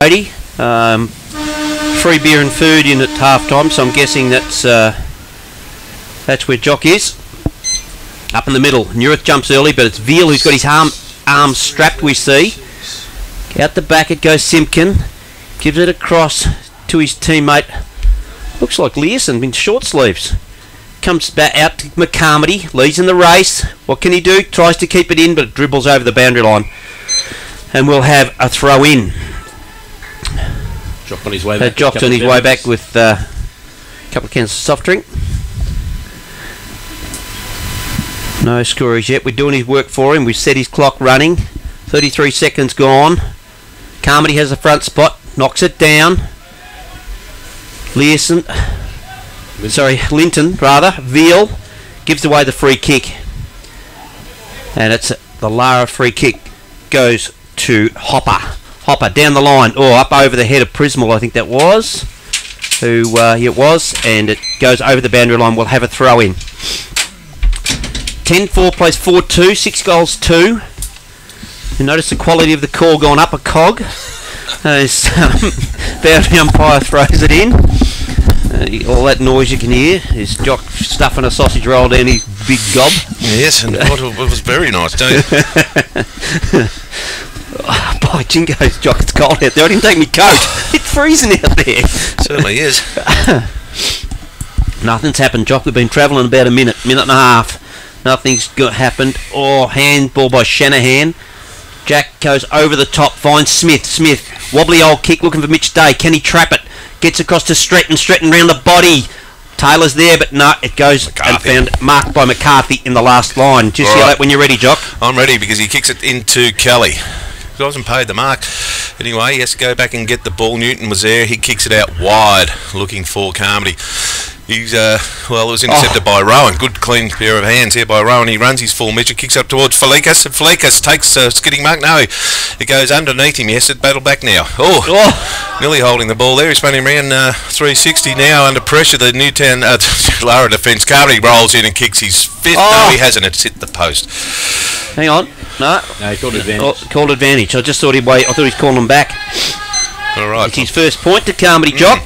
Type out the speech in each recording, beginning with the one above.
Brady. Free beer and food in at half time, so I'm guessing that's where Jock is. Up in the middle. Neurith jumps early, but it's Veal who's got his arm strapped, we see. Out the back it goes Simpkin. Gives it across to his teammate. Looks like Learson in short sleeves. Comes back out to McCarmody. Leads in the race. What can he do? Tries to keep it in, but it dribbles over the boundary line. And we'll have a throw in. Jock on his way back. Jock's on his way back with a couple of cans of soft drink. No scorers yet. We're doing his work for him. We've set his clock running. 33 seconds gone. Carmody has the front spot. Knocks it down. Linton, Veal gives away the free kick. And it's the Lara free kick. Goes to Hopper. Hopper down the line, or up over the head of Prismal, I think that was. It was, and it goes over the boundary line. We'll have a throw in. 10-4 plays 4-2, 6 goals 2. You notice the quality of the call gone up a cog. As boundary umpire throws it in. All that noise you can hear is Jock stuffing a sausage roll down his big gob. Yes, and it was very nice, don't you? By jingoes, Jock, it's cold out there. I didn't take my coat. It's freezing out there. Certainly is. Nothing's happened, Jock. We've been travelling about a minute and a half. Nothing's happened. Oh, handball by Shanahan. Jack goes over the top, finds Smith. Smith, wobbly old kick, looking for Mitch Day. Can he trap it? Gets across to Stretton. Stretton round the body. Taylor's there, but no, it goes McCarthy. And found marked by McCarthy in the last line. Just yell that when you're ready, Jock. I'm ready because he kicks it into Kelly. He wasn't paid the mark. Anyway, he has to go back and get the ball. Newton was there. He kicks it out wide, looking for Carmody. He's, it was intercepted by Rowan. Good clean pair of hands here by Rowan. He runs his full measure, kicks up towards Felikas, and Felikas takes a skidding mark. No, it goes underneath him. Yes, it battled back now. Nearly holding the ball there. He's running around 360 now under pressure. The Newtown Lara defence. Carmody rolls in and kicks his fifth. No, he hasn't. It's hit the post. Hang on. No, he called advantage. Called advantage. I just thought he'd wait. I thought he was calling him back. All right. It's his first point to Carmody, Jock.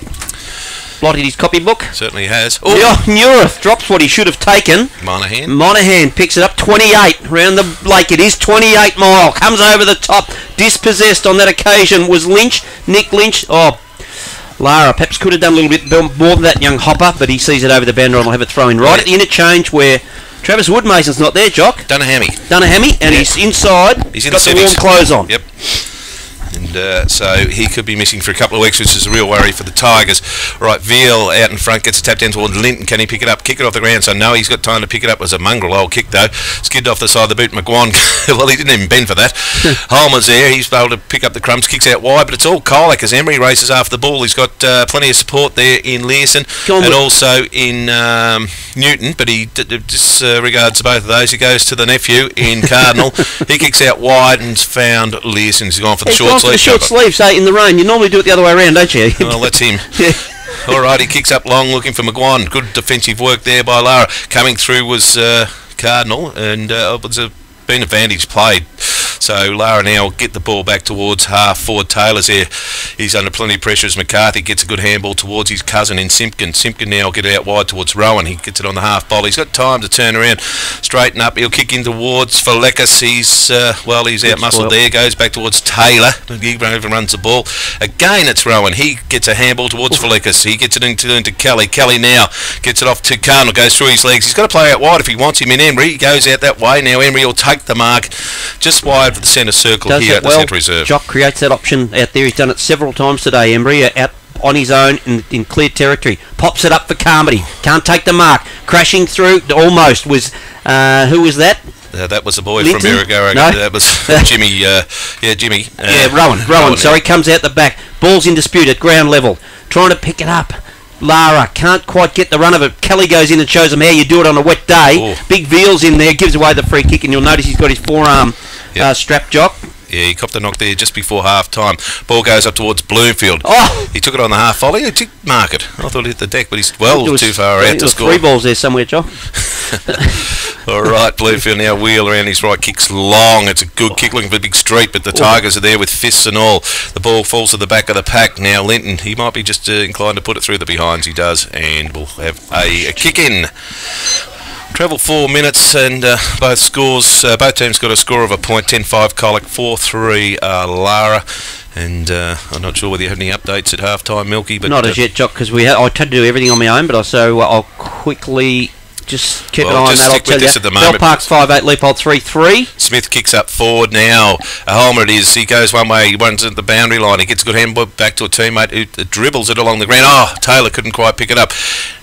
Blotted his copybook. Certainly has. Neurith drops what he should have taken. Monaghan picks it up. 28 round the lake. It is 28 mile. Comes over the top. Dispossessed on that occasion was Lynch. Nick Lynch. Lara perhaps could have done a little bit more than that, young Hopper, but he sees it over the boundary and will have it thrown right at the interchange where Travis Woodmason's not there, Jock. Dunahamy, and he's inside. He's got the warm clothes on. Yep. And so he could be missing for a couple of weeks, which is a real worry for the Tigers. Right, Veal out in front, gets a tap down towards Linton. Can he pick it up? Kick it off the ground. So no, he's got time to pick it up. It was a mongrel old kick though. Skidded off the side of the boot. McGuan, well, he didn't even bend for that. Holmer's there. He's able to pick up the crumbs. Kicks out wide, but it's all Colac as Emery races after the ball. He's got plenty of support there in Learson and also in Newton, but he disregards both of those. He goes to the nephew in Cardinal. He kicks out wide and's found Learson. He's gone for the short sleeve. Short sleeves, in the rain. You normally do it the other way around, don't you? Well, that's him. Yeah. All right, he kicks up long, looking for McGuan. Good defensive work there by Lara. Coming through was Cardinal, and it was been advantage played. So Lara now get the ball back towards half forward. Taylor's here. He's under plenty of pressure as McCarthy gets a good handball towards his cousin in Simpkin. Simpkin now will get it out wide towards Rowan. He gets it on the half bowl. He's got time to turn around, straighten up. He'll kick in towards Falekas. He's out muscled there. Goes back towards Taylor. He runs the ball. Again, it's Rowan. He gets a handball towards Falekas. He gets it into Kelly. Kelly now gets it off to Cardinal. Goes through his legs. He's got to play out wide if he wants him in Emery. He goes out that way. Now Emery will take the mark just wide for the centre circle here at the centre reserve. Jock creates that option out there. He's done it several times today. Emery out on his own in clear territory. Pops it up for Carmody. Can't take the mark. Crashing through almost was who was that? That was the boy Linton? from Errigo. No? That was Jimmy. Jimmy. Rowan. Sorry, comes out the back. Ball's in dispute at ground level. Trying to pick it up. Lara can't quite get the run of it. Kelly goes in and shows him how you do it on a wet day. Ooh. Big Veal's in there, gives away the free kick, and you'll notice he's got his forearm strap, Jock. Yeah, he copped a knock there just before half time. Ball goes up towards Bloomfield. He took it on the half volley. He did mark it. I thought it hit the deck, but he's too far out to score. 3 balls there somewhere, Jock. All right, Bluefield now wheel around his right, kicks long. It's a good kick, looking for a big street, but the Tigers are there with fists and all. The ball falls to the back of the pack. Now Linton, he might be just inclined to put it through the behinds. He does, and we'll have a kick in. Travel 4 minutes, and both teams got a score of a point. 10-5 Colac, 4-3 Lara. And I'm not sure whether you have any updates at half-time, Milky. But not as yet, Jock, because I tried to do everything on my own, but I'll quickly just keep an eye on that. I'll tell you. At the moment. Bell Park's 5-8, Leopold 3-3. Smith kicks up forward now. Holmer it is. He goes one way. He runs at the boundary line. He gets a good handball back to a teammate who dribbles it along the ground. Oh, Taylor couldn't quite pick it up.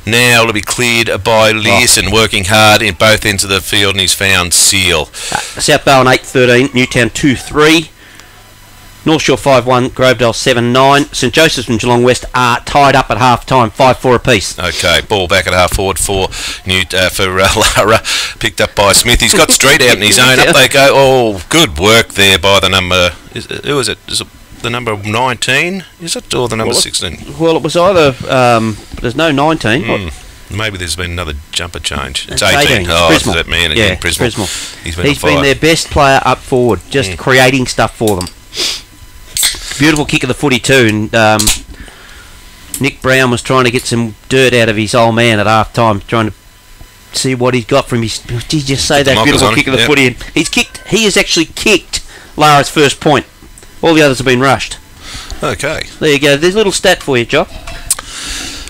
Now it'll be cleared by Learson, working hard in both ends of the field, and he's found Seal. South Bowen 8-13, Newtown 2-3. North Shore 5-1, Grovedale 7-9. St Joseph's and Geelong West are tied up at half-time, 5-4 apiece. Okay, ball back at half-forward for Lara, picked up by Smith. He's got Street out in his own. Up they go. Oh, good work there by the number... Who is it? Is it the number 19? Is it? Or the number 16? Well, it was either... there's no 19. Maybe there's been another jumper change. It's 18. Oh, it's that man again, Prismal. He's been their best player up forward, just creating stuff for them. Beautiful kick of the footy too, and Nick Brown was trying to get some dirt out of his old man at half time, trying to see what he's got from his... Did you just say that beautiful kick of the footy? And he has actually kicked Lara's first point. All the others have been rushed. Okay. There you go. There's a little stat for you, Jock.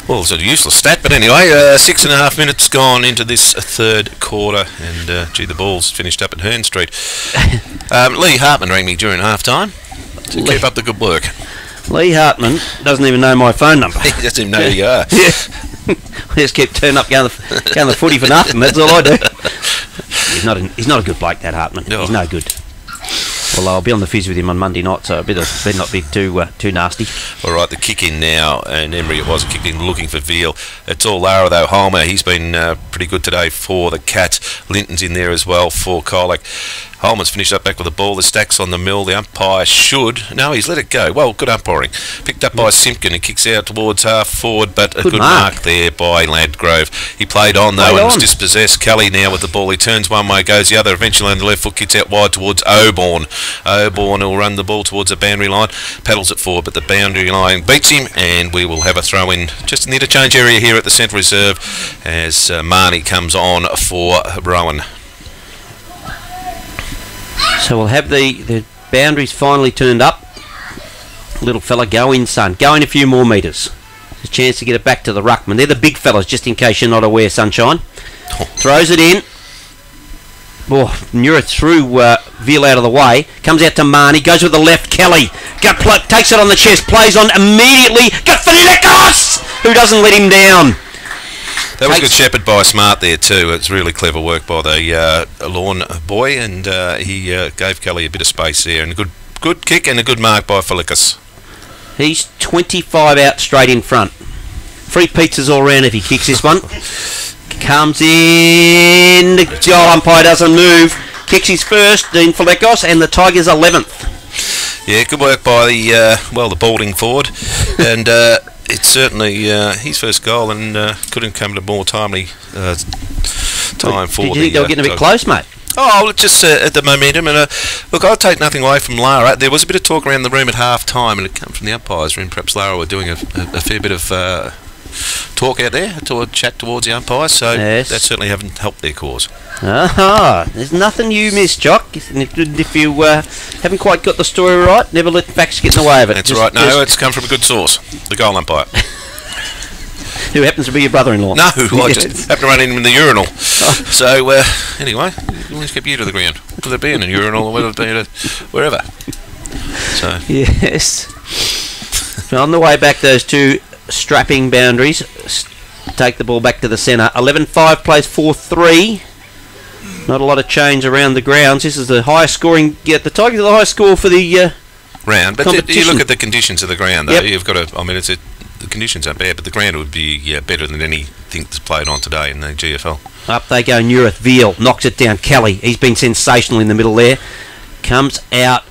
Well, it's a useless stat, but anyway, 6.5 minutes gone into this third quarter, and the ball's finished up at Hearn Street. Lee Hartman rang me during half time to keep up the good work. Lee Hartman doesn't even know my phone number. He doesn't even know who you are. I just keep turning up going the footy for nothing. That's all I do. He's not a good bloke, that Hartman. No. He's no good. Well, I'll be on the fizz with him on Monday night, so better not be too nasty. All right, the kick in now, and Emery it was a kick in looking for Veal. It's all Lara though. Holmer, he's been pretty good today for the Cats. Linton's in there as well for Colac. Holman's finished up back with the ball. The stack's on the mill. The umpire should... No, he's let it go. Well, good umpiring. Picked up by Simpkin and kicks out towards half forward, but a good mark there by Landgrove. He played on, though, and was dispossessed. Kelly now with the ball. He turns one way, goes the other. Eventually on the left foot, kicks out wide towards Oborn. Oborn will run the ball towards the boundary line. Paddles it forward, but the boundary line beats him, and we will have a throw-in just in the interchange area here at the centre reserve as Marnie comes on for Rowan. So we'll have the boundaries finally turned up. Little fella, go in, son. Go in a few more metres. There's a chance to get it back to the ruckman. They're the big fellas, just in case you're not aware, Sunshine. Throws it in. Oh, Nura through Veal out of the way. Comes out to Marnie. Goes with the left. Kelly. Takes it on the chest. Plays on immediately. Got Finidakos! Who doesn't let him down. That was good shepherd by Smart there too. It's really clever work by the lawn boy, and he gave Kelly a bit of space there, and a good kick and a good mark by Felikas. He's 25 out straight in front. Free pizzas all round if he kicks this one. Comes in. The umpire doesn't move. Kicks his first, Dean Felikas, and the Tigers 11th. Yeah, good work by the balding forward, and. It's certainly his first goal, and couldn't come at a more timely time for. Did you think they were getting a bit close, mate? Oh, well, just at the momentum, and look, I'll take nothing away from Lara. There was a bit of talk around the room at half time, and it came from the umpires' room. Perhaps Lara were doing a fair bit of talk out there, chat towards the umpires, so yes. That certainly haven't helped their cause. There's nothing you miss, Jock. If you haven't quite got the story right, never let facts get in the way of it. That's right. No, it's come from a good source. The goal umpire. Who happens to be your brother-in-law. No, I just happened to run in the urinal. So, anyway, let's get you to the ground. Whether it be in a urinal or whether it be wherever. So. Yes. So on the way back, those two strapping boundaries take the ball back to the centre. 11-5 plays 4-3. Not a lot of change around the grounds. This is the highest scoring. Yeah, the Tigers are the highest score for the round. But you look at the conditions of the ground, though. Yep. You've got to. I mean, the conditions aren't bad, but the ground would be better than anything that's played on today in the GFL. Up they go. Nurith. Veal knocks it down. Kelly. He's been sensational in the middle there. Comes out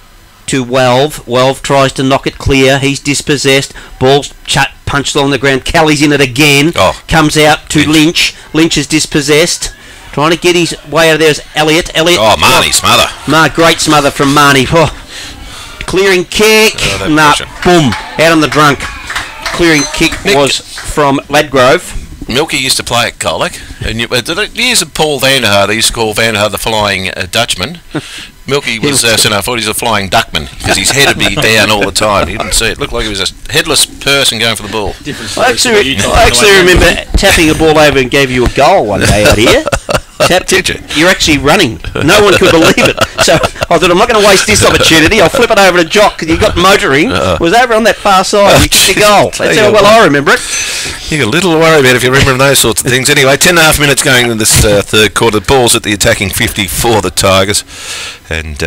to Welv. Welv tries to knock it clear. He's dispossessed. Ball's punched along the ground. Kelly's in it again. Comes out to Lynch. Lynch is dispossessed. Trying to get his way out of there is Elliott. Oh, Marnie smother. Great smother from Marnie. Oh. Clearing kick. Boom. Out on the drunk. Clearing kick was from Ladgrove. Milky used to play at Colac, and years of Paul Vanderhaar, they used to call Vanderhaar the Flying Dutchman. Milky was centre forward, he's a flying duckman, because his head would be down all the time. You didn't see it. Looked like he was a headless person going for the ball. I actually remember tapping a ball over and gave you a goal one day out here. Did you? You're actually running. No one could believe it. So I thought, I'm not going to waste this opportunity. I'll flip it over to Jock, because you got motoring. It was over on that far side. You kicked the goal. That's how well I remember it. You got a little to worry about if you remember those sorts of things. Anyway, 10.5 minutes going in this third quarter. The ball's at the attacking 50 for the Tigers, and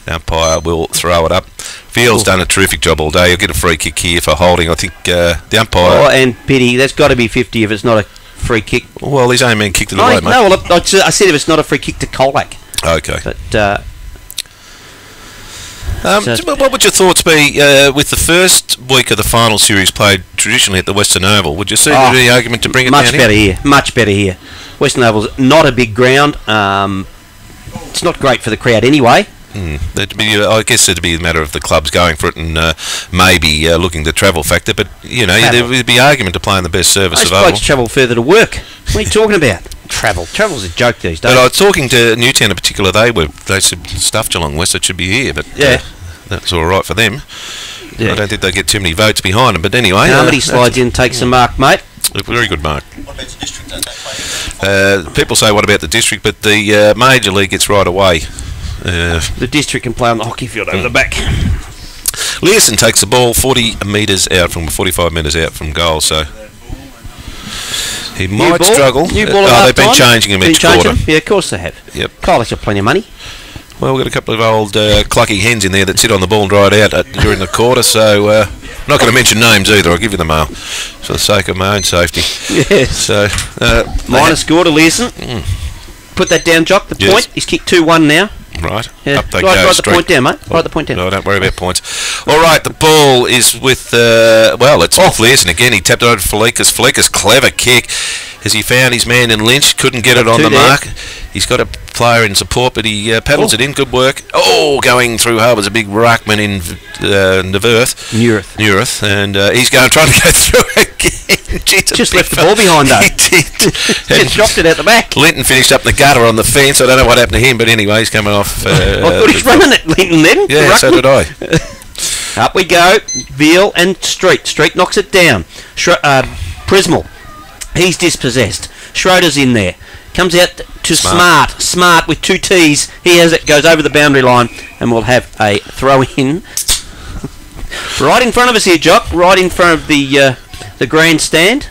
umpire will throw it up. Veal's done a terrific job all day. He'll get a free kick here for holding. I think the umpire... Oh, and pity, that's got to be 50 if it's not a free kick. Well, his own man kicked it away, mate. No, well, I said if it's not a free kick to Colac. Okay. But... what would your thoughts be with the first week of the final series played traditionally at the Western Oval? Would you see any argument to bring it down here? Much better here. Western Oval's not a big ground. It's not great for the crowd anyway. I guess it'd be a matter of the clubs going for it and maybe looking to travel factor, but there would be argument to play in the best service available. Most blokes travel further to work. What are you talking about? Travel's a joke these days. But I was talking to Newtown in particular. They said stuff Geelong West, it should be here, but that's all right for them. I don't think they get too many votes behind them, but anyway. Carmody slides in, takes a mark, mate. Very good mark. What about the district? People say what about the district, but the major league gets right away. The district can play on the hockey field over the back. Learson takes the ball 45 metres out from goal, so he might struggle. They've been changing him each quarter. Yeah, of course they have. Yep. Colac have plenty of money. Well, we've got a couple of old clucky hens in there that sit on the ball and dry it out during the quarter, so I'm not going to mention names either. I'll give you the mail for the sake of my own safety. Yes. So minor score to Learson. Put that down, Jock. The point. He's kicked 2-1 now. Right. Yeah. Up they go. Write the point down, mate. Write the point down. No, don't worry about points. All right, the ball is with, it's Learson again. He tapped it over to Felikas. Felikas, clever kick. Has he found his man in Lynch? Couldn't get it on the mark. He's got a player in support, but he paddles it in. Good work. Oh, going through Harbour's a big ruckman in Neurath. And he's trying to go through again. Just left the ball behind though. He did. Just dropped it out the back. Linton finished up in the gutter on the fence. I don't know what happened to him, but anyway, he's coming off. I thought he's running it, Linton, then. Yeah, so did I. Up we go. Veal and Street. Street knocks it down. Prismal. He's dispossessed. Schroeder's in there. Comes out to Smart. Smart with 2 T's. He has it. Goes over the boundary line, and we'll have a throw in. Right in front of us here, Jock. Right in front of the grandstand.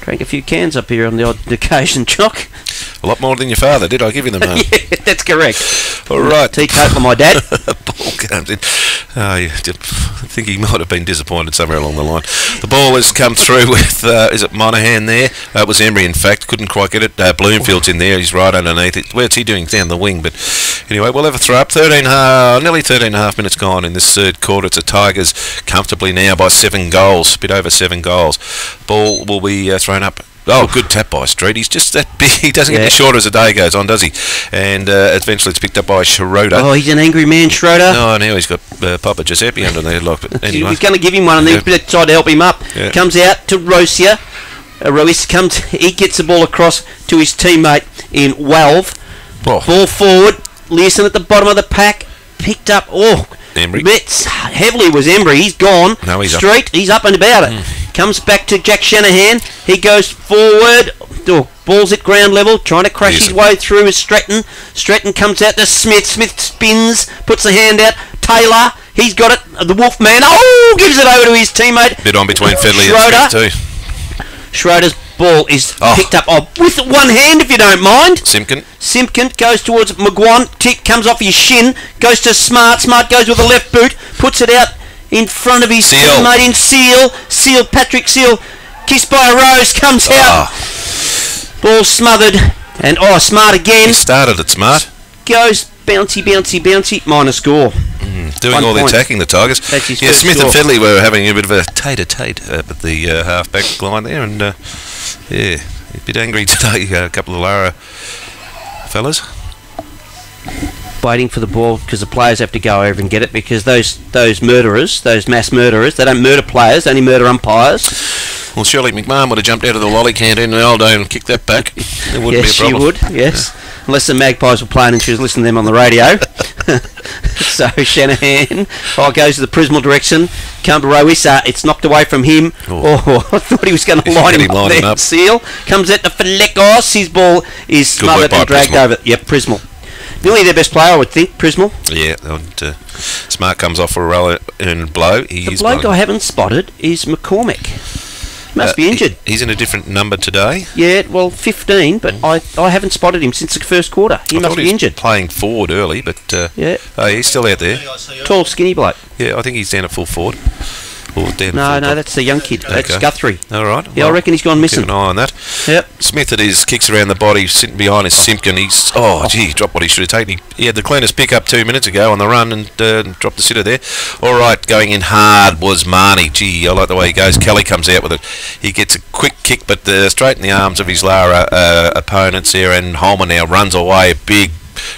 Drank a few cans up here on the odd occasion, Jock. A lot more than your father, did I give you the mail? Yeah, that's correct. All right. Teetotal, my dad. Ball comes in. I think he might have been disappointed somewhere along the line. The ball has come through with, is it Monaghan there? It was Emery, in fact. Couldn't quite get it. Bloomfield's in there. He's right underneath it. Where's he doing? Down the wing. But anyway, we'll have a throw up. Nearly 13.5 minutes gone in this third quarter. It's the Tigers comfortably now by 7 goals. A bit over 7 goals. Ball will be thrown up. Oh, good tap by Street. He's just that big. He doesn't get any shorter as the day goes on, does he? And eventually it's picked up by Schroeder. Oh, he's an angry man, Schroeder. No, now he's got Papa Giuseppe under the headlock. But anyway. He's going to give him one, and then he's tried to help him up. Yeah. Comes out to Rosia. He gets the ball across to his teammate in Walve. Oh. Ball forward. Learson at the bottom of the pack. Picked up. Embry. Heavily was Embry. He's gone. No, he's Street. He's up and about it. Comes back to Jack Shanahan. He goes forward. Ball's at ground level. Trying to crash his way through is Stratton. Stratton comes out to Smith. Smith spins. Puts the hand out. Taylor. He's got it. The Wolfman. Oh! Gives it over to his teammate. Bit on between Fedley and Smith too. Schroeder's ball is picked up with one hand, if you don't mind. Simpkin goes towards McGuan. Comes off his shin. Goes to Smart. Smart goes with the left boot. Puts it out in front of his teammate in Seal. Patrick Seal. Kissed by a Rose. Comes out. Ball smothered. And Smart again. He started it, Smart. Goes bouncy. Minor score. Doing all the attacking, the Tigers. Smith and Fedley were having a bit of a tete-a-tete at the half-back line there, and he's a bit angry today. A couple of Lara fellas? Waiting for the ball because the players have to go over and get it, because those murderers, those mass murderers, they don't murder players, they only murder umpires. Well, surely McMahon would have jumped out of the lolly canteen in the old day and kicked that back. It wouldn't Yes, be a problem. she would, yes. Unless the Magpies were playing and she was listening to them on the radio. So Shanahan goes to the Prismal direction. Come to Rowissa, it's knocked away from him. Oh, I thought he was going to line him up there. Seal comes at the Falekos. His ball is smothered and dragged over. Yep, Prismal. Nearly their best player, I would think, Prismal. Yeah, and Smart comes off for a roll and blow. The bloke I haven't spotted is McCormick. Must be injured. He's in a different number today. Yeah, well, 15, but I haven't spotted him since the first quarter. He must be injured. Playing forward early, but yeah. Oh, he's still out there. Tall, skinny bloke. Yeah, I think he's down at full forward. Or down No, that's the young kid. That's Guthrie. All right. Yeah, well, I reckon he's gone missing. Keep an eye on that. Yep. Smith at his kicks around the body, sitting behind his Simpkin. He's he dropped what he should have taken. He had the cleanest pick up 2 minutes ago on the run and dropped the sitter there. All right, going in hard was Marnie. Gee, I like the way he goes. Kelly comes out with it. He gets a quick kick, but straight in the arms of his Lara opponents there, and Holman now runs away.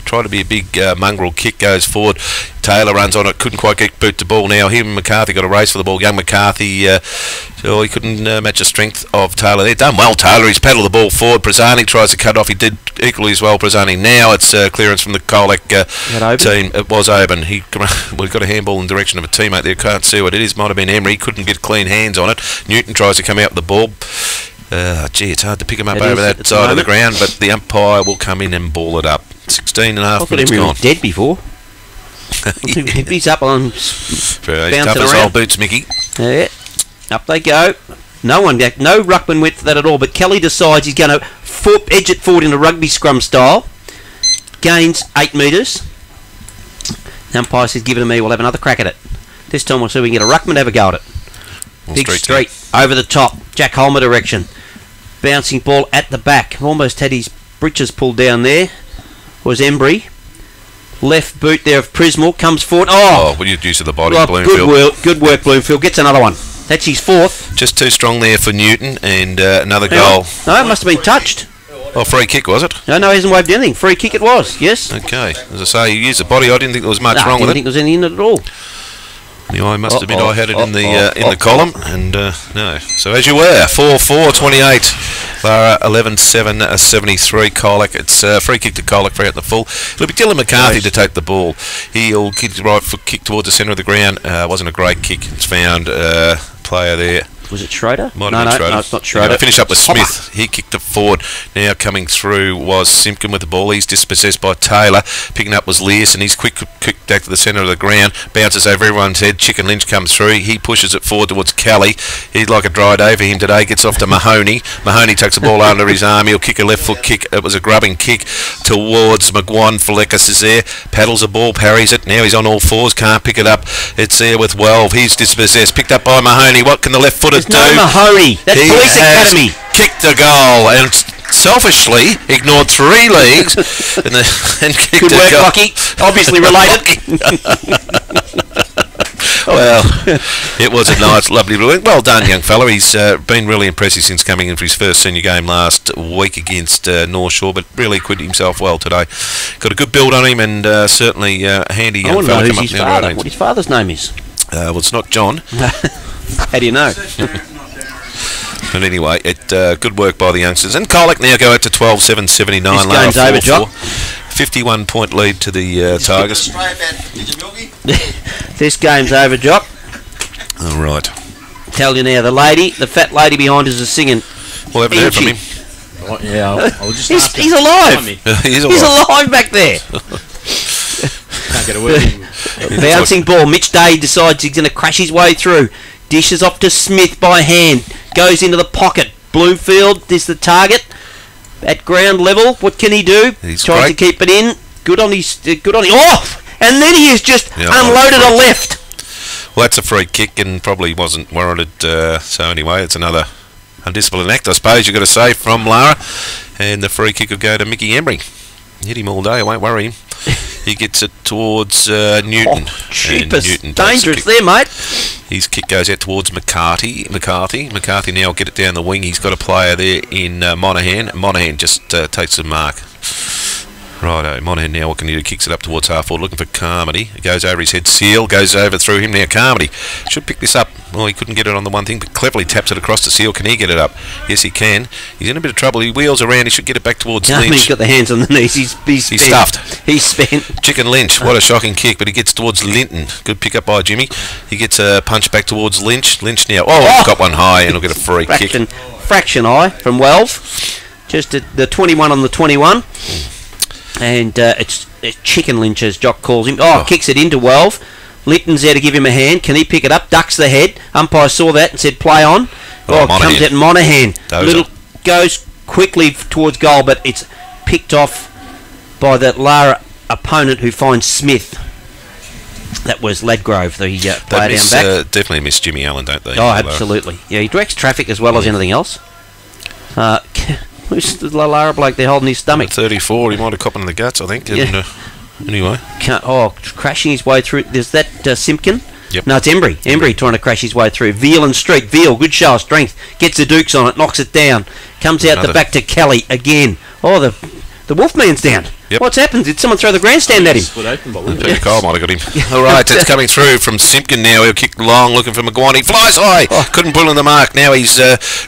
Try to be a big mongrel kick, goes forward. Taylor runs on it, couldn't quite get boot to ball. Now him and McCarthy got a race for the ball. Young McCarthy, he couldn't match the strength of Taylor there. Done well, Taylor. He's paddled the ball forward. Prazzani tries to cut off. He did equally as well, Prazzani. Now it's clearance from the Colac team. It was Oban. We've got a handball in the direction of a teammate there. Can't see what it is. Might have been Emery. Couldn't get clean hands on it. Newton tries to come out with the ball. It's hard to pick him up over that side of the ground, but the umpire will come in and ball it up. 16 and a half minutes gone. Was dead before. He's up on tough as old boots, Mickey. Yeah, up they go. No one back, no ruckman width that at all. But Kelly decides he's going to edge it forward in a rugby scrum style. Gains 8 metres. The umpire says, "Give it to me. We'll have another crack at it. This time we'll see if we can get a ruckman to have a go at it." Big street over the top. Jack Holmer direction. Bouncing ball at the back. Almost had his breeches pulled down there. Was Embry. Left boot there of Prismal. Comes forward. What do you do to the body, Bloomfield? Good work, Bloomfield. Gets another one. That's his 4th. Just too strong there for Newton, and another goal. No, it must have been touched. Oh, free kick, was it? No, he hasn't waved anything. Free kick it was, yes. Okay. As I say, he used the body. I didn't think there was much wrong with it. I didn't think there was anything in it at all. I must admit I had it in the column, and no. So as you were, 4-4-28. Lara 11-7-73. Colac. It's a free kick to Colac, free out the full. It'll be Dylan McCarthy to take the ball. He'll kick the right foot kick towards the centre of the ground. Wasn't a great kick. It's found player there. Was it Schroeder? Might have been Schroeder. No, it's not Schroeder. Yeah, finish up with Smith. He kicked it forward. Now coming through was Simpkin with the ball. He's dispossessed by Taylor. Picking up was Learse, and he's quick back to the centre of the ground. Bounces over everyone's head. Chicken Lynch comes through. He pushes it forward towards Kelly. He's like a dry day for him today. Gets off to Mahoney. Mahoney takes the ball under his arm. He'll kick a left foot kick. It was a grubbing kick towards McGuan. Falekos is there. Paddles the ball. Parries it. Now he's on all fours. Can't pick it up. It's there with Welve. He's dispossessed. Picked up by Mahoney. What can the left footer do? No Mahoney. That's Police Academy. Kicked the goal and selfishly ignored 3 leagues and kicked Good work, a goal. Lockie. Obviously related. Well, it was a nice, lovely blue. Well done, young fella. He's been really impressive since coming in for his first senior game last week against North Shore, but really acquitted himself well today. Got a good build on him, and certainly a handy young fella. I want to know who's his father. What his father's name is. Well, it's not John. How do you know? But anyway, good work by the youngsters. And Colac now go out to 12-7-79. This game's over, Jock. 51-point lead to the Tigers. This game's over, Jock. All right. Tell you now, the fat lady behind us is singing. Well, haven't heard from him. Yeah, I was just he's alive. He's alive back there. Can't get a word in. Bouncing ball. Mitch Day decides he's going to crash his way through. Dishes off to Smith by hand. Goes into the pocket. Bloomfield is the target. At ground level, what can he do? Tries to keep it in. Good on his. Oh! And then he has just unloaded a left. Well, that's a free kick and probably wasn't warranted. So anyway, it's another undisciplined act, I suppose you've got to say, from Lara. And the free kick will go to Mickey Embry. Hit him all day, it won't worry him. He gets it towards Newton. Cheapest. Dangerous there, mate. His kick goes out towards McCarthy now will get it down the wing. He's got a player there in Monaghan. Monaghan just takes the mark. Righto, Monaghan now, what can he do? Kicks it up towards half forward, looking for Carmody. It goes over his head. Seal goes over through him now. Carmody should pick this up. Well, he couldn't get it on the one thing, but cleverly taps it across to Seal. Can he get it up? Yes, he can. He's in a bit of trouble. He wheels around. He should get it back towards Lynch. He's got the hands on the knees. He's stuffed. He's spent. Chicken Lynch, what a shocking kick, but he gets towards Linton. Good pick up by Jimmy. He gets a punch back towards Lynch. Lynch now. Oh, got one high, and he'll get a free kick. Fraction high from Wells. Just at the 21 on the 21. And it's Chicken Lynch, as Jock calls him. Kicks it into Wells. Linton's there to give him a hand. Can he pick it up? Ducks the head. Umpire saw that and said play on. Comes out Monaghan. Goes quickly towards goal, but it's picked off by that Lara opponent who finds Smith. That was Ladgrove, the player down back. Definitely miss Jimmy Allen, don't they? Oh, absolutely. Yeah, he directs traffic as well as anything else. Who's the Lara bloke there holding his stomach? 34, he might have copped in the guts, I think. Yeah. Anyway. Crashing his way through. There's that Simpkin. Yep. No, it's Embry. Embry trying to crash his way through. Veal and Street. Veal, good show of strength. Gets the Dukes on it, knocks it down. Comes out the back to Kelly again. Oh, the Wolfman's down. Yep. What's happened? Did someone throw the grandstand at him? Peter Cole might have got him. All right, it's coming through from Simpkin now. He'll kick long, looking for McGuire. He flies high. Couldn't pull in the mark. Now he's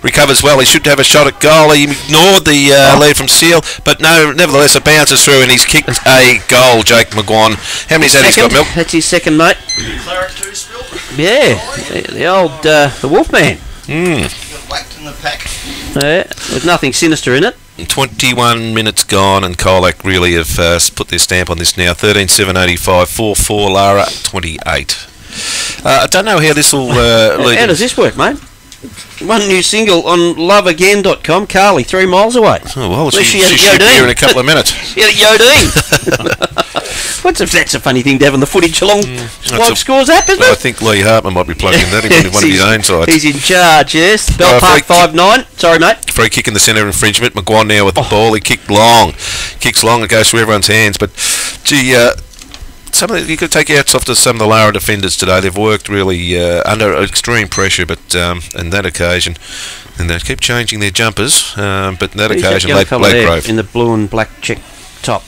recovers well. He should have a shot at goal. He ignored the lead from Seal, but no, nevertheless, it bounces through and he's kicked a goal, Jake McGuire. How many's that he's got, Milk? That's his second, mate. Claret 2 spill? Yeah, the old the Wolfman. Got whacked in the pack. Yeah, with nothing sinister in it. 21 minutes gone, and Colac really have put their stamp on this now. 13-7-85, 4-4, Lara 28. I don't know how this will lead. How does this work, mate? One new single on loveagain.com. Carly, 3 miles away. Oh, well, she should be here in a couple of minutes. She had Yodine. That's a funny thing to have on the footage along live scores app, isn't it? I think Lee Hartman might be plugging that in one of his own sides. He's in charge, yes. Bell Park 5-9. Sorry, mate. Free kick in the centre infringement. McGuire now with the ball. He kicked long. Kicks long. It goes through everyone's hands. But, gee, you could take your hats off to some of the Lara defenders today. They've worked really under extreme pressure, but on that occasion, and they keep changing their jumpers, but on that occasion, Ladgrove. In the blue and black check top.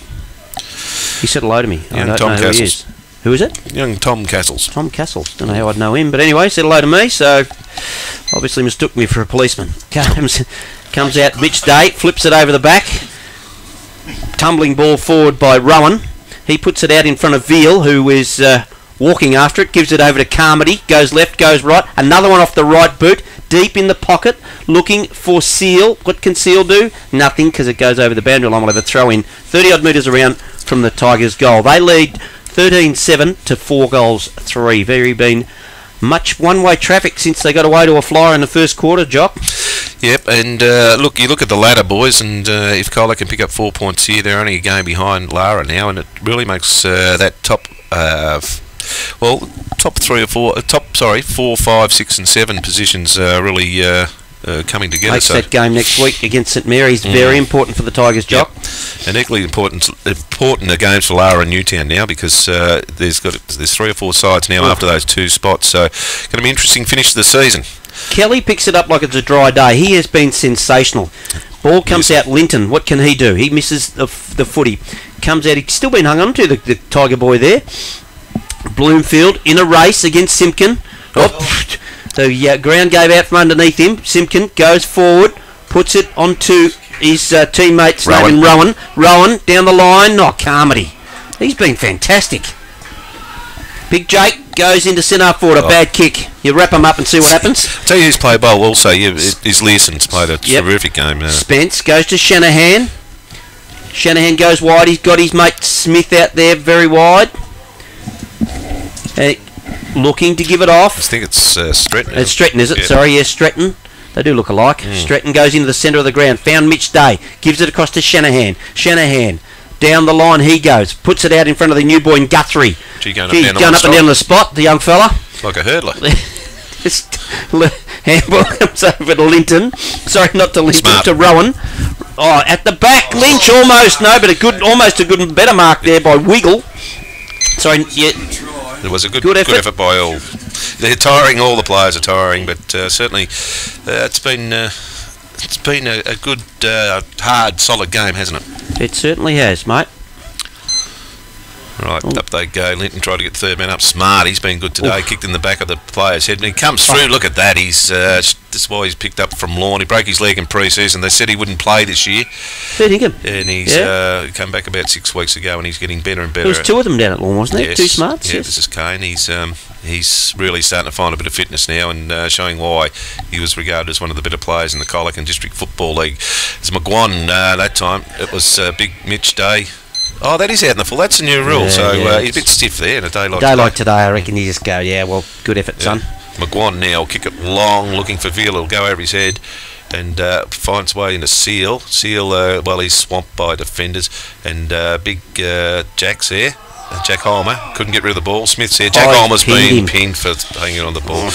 He said hello to me. Young I don't Tom know Castles. who he is. Who is it? Young Tom Castles. Tom Castles. Don't know how I'd know him, but anyway, said hello to me, so obviously mistook me for a policeman. Comes out Mitch Day, flips it over the back. Tumbling ball forward by Rowan. He puts it out in front of Veal, who is walking after it, gives it over to Carmody, goes left, goes right, another one off the right boot, deep in the pocket, looking for Seal. What can Seal do? Nothing, because it goes over the boundary line. We'll have a throw in 30-odd metres around from the Tigers' goal. They lead 13-7 to 4-3. Very been much one-way traffic since they got away to a flyer in the first quarter, Jock. Yep, and you look at the ladder, boys, and if Colac can pick up 4 points here, they're only a game behind Lara now, and it really makes that top 4, 5, 6 and 7 positions really coming together. Makes that game next week against St Mary's very important for the Tigers, Jock. Yep. And equally important are games for Lara and Newtown now, because there's 3 or 4 sides now after those 2 spots, so going to be an interesting finish to the season. Kelly picks it up like it's a dry day. He has been sensational. Ball comes out Linton. What can he do? He misses the footy. Comes out. He's still been hung on to, the Tiger boy there. Bloomfield in a race against Simpkin. The ground gave out from underneath him. Simpkin goes forward, puts it onto his teammate's name in Rowan. Rowan down the line. Carmody. He's been fantastic. Big Jake goes into centre forward, a bad kick. You wrap him up and see what happens. Tell you who's played well also, is Learson's played a terrific game. Spence goes to Shanahan. Shanahan goes wide. He's got his mate Smith out there very wide. Looking to give it off. I think it's Stretton. It's Stretton, is it? Yeah. Sorry, yes, Stretton. They do look alike. Stretton goes into the centre of the ground. Found Mitch Day. Gives it across to Shanahan. Shanahan. Down the line he goes. Puts it out in front of the new boy in Guthrie. He's going up and down the spot, the young fella. Like a hurdler. Handball comes over to Linton. Sorry, not to Linton, to Rowan. At the back, Lynch almost. No, but almost a good better mark there by Wiggle. Sorry, yeah. It was a good effort by all. They're tiring. All the players are tiring, but certainly it's been a good, hard, solid game, hasn't it? It certainly has, mate. Right, up they go. Linton tried to get third man up. Smart, he's been good today. Kicked in the back of the player's head. And he comes through. Look at that. He's this is why he's picked up from Lawn. He broke his leg in pre-season. They said he wouldn't play this year. And he's come back about 6 weeks ago, and he's getting better and better. There was two of them down at Lawn, wasn't there? Yes. Two smarts. Yeah, this is Kane. He's really starting to find a bit of fitness now, and showing why he was regarded as one of the better players in the Colac and District Football League. It's McGuan that time. It was Big Mitch Day. Oh, that is out in the full. That's a new rule, he's a bit stiff there in a day like today. I reckon you just go, well, good effort, son. McGuan now will kick it long, looking for Veal. It'll go over his head and finds way into Seal. Seal, he's swamped by defenders, and big Jack's there. Jack Holmer couldn't get rid of the ball. Smith's there. Jack Holmer's been pinned for hanging on the ball.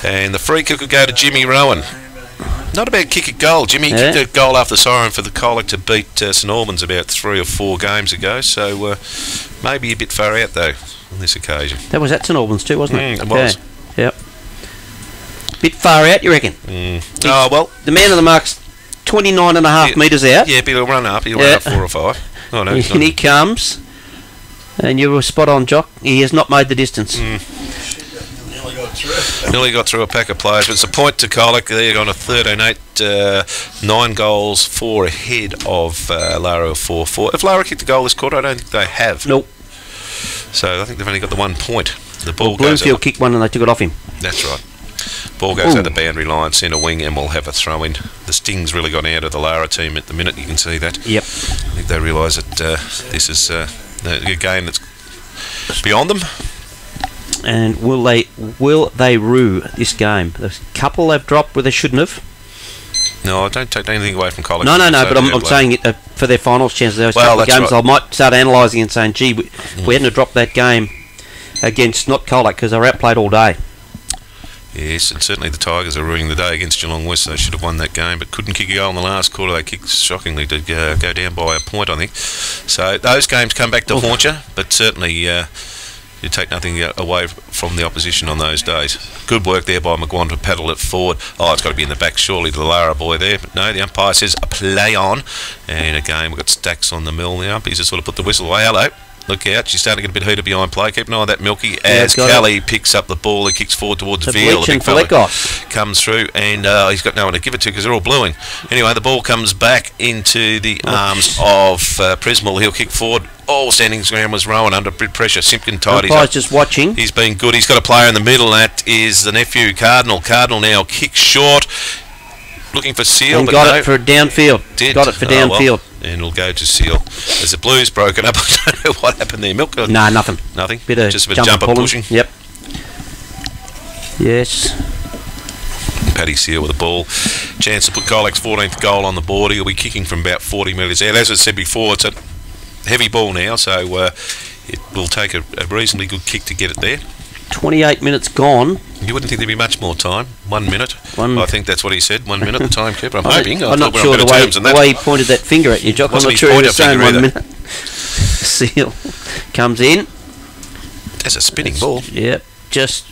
And the free kick will go to Jimmy Rowan. Not a bad kick at goal. Jimmy kicked a goal after the siren for the Colac to beat St Albans about 3 or 4 games ago. So maybe a bit far out though on this occasion. That was at St Albans too, wasn't it? It was. Yep. Bit far out, you reckon? Oh well. The man of the mark's 29.5 metres out. Yeah, but he'll run up. He'll run up 4 or 5. Oh no. And he comes, and you were spot on, Jock. He has not made the distance. Nearly got through a pack of players, but it's a point to Colac. They're on a 13-8, 9 goals, 4 ahead of Lara 4-4. If Lara kicked a goal this quarter, I don't think they have. Nope. So I think they've only got the 1 point. The ball Bloomfield kicked one and they took it off him. That's right. Ball goes out the boundary line, centre wing, and we'll have a throw in. The sting's really gone out of the Lara team at the minute. You can see that. Yep. I think they realise that this is a game that's beyond them. And will they rue this game? The couple they've dropped where they shouldn't have. No, I don't take anything away from Colac. No, but I'm saying it for their finals chances. Those couple of games, I might start analysing and saying, gee, we hadn't have dropped that game against not Colac because they were outplayed all day. Yes, and certainly the Tigers are ruining the day against Geelong West. They should have won that game, but couldn't kick a goal in the last quarter. They kicked shockingly to go down by a point, I think. So those games come back to haunt you, but certainly you take nothing away from the opposition on those days. Good work there by McGuan to paddle it forward. Oh, it's got to be in the back surely to the Lara boy there, but no, the umpire says a play on. And again, we've got Stacks on the mill now. He's just sort of put the whistle away. Hello. Look out, she's starting to get a bit heated behind play. Keep an eye on that Milky as Kelly picks up the ball and kicks forward towards Veal. The big fella comes through and he's got no one to give it to because they're all bluing. Anyway, the ball comes back into the arms of Prismal. He'll kick forward. All standing ground was Rowan under bit pressure. Simpkin tidies up. Just watching. He's been good. He's got a player in the middle. That is the nephew, Cardinal. Cardinal now kicks short. Looking for Seal. And got it for downfield. Got it for downfield. Well. And it'll go to Seal. As the Blues broken up, I don't know what happened there. Milk? No, nothing. Nothing? Just a bit of jumper pushing? Yep. Yes. Paddy Seal with the ball. Chance to put Colac's 14th goal on the board. He'll be kicking from about 40 metres out. As I said before, it's a heavy ball now, so it will take a reasonably good kick to get it there. 28 minutes gone. You wouldn't think there'd be much more time. 1 minute. I think that's what he said. 1 minute, the timekeeper. I'm hoping. I'm not sure the way he pointed that finger at you, Jock. I'm not sure he was saying 1 minute. Seal comes in. That's a spinning ball. Yep. Just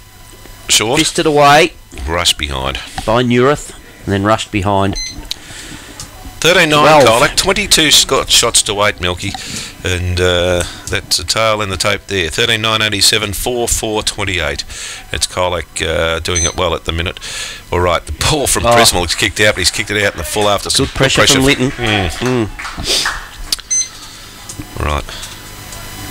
short. Fisted away. Rushed behind. By Neurath. And then rushed behind. 13-9 Colac, 22 shots to 8 Milky, and that's a tail in the tape there. 13-9, 87, 4-4, 28. It's Colac doing it well at the minute. All right, the ball from Prismal is kicked out, but he's kicked it out in the full after some good pressure from Linton. All right.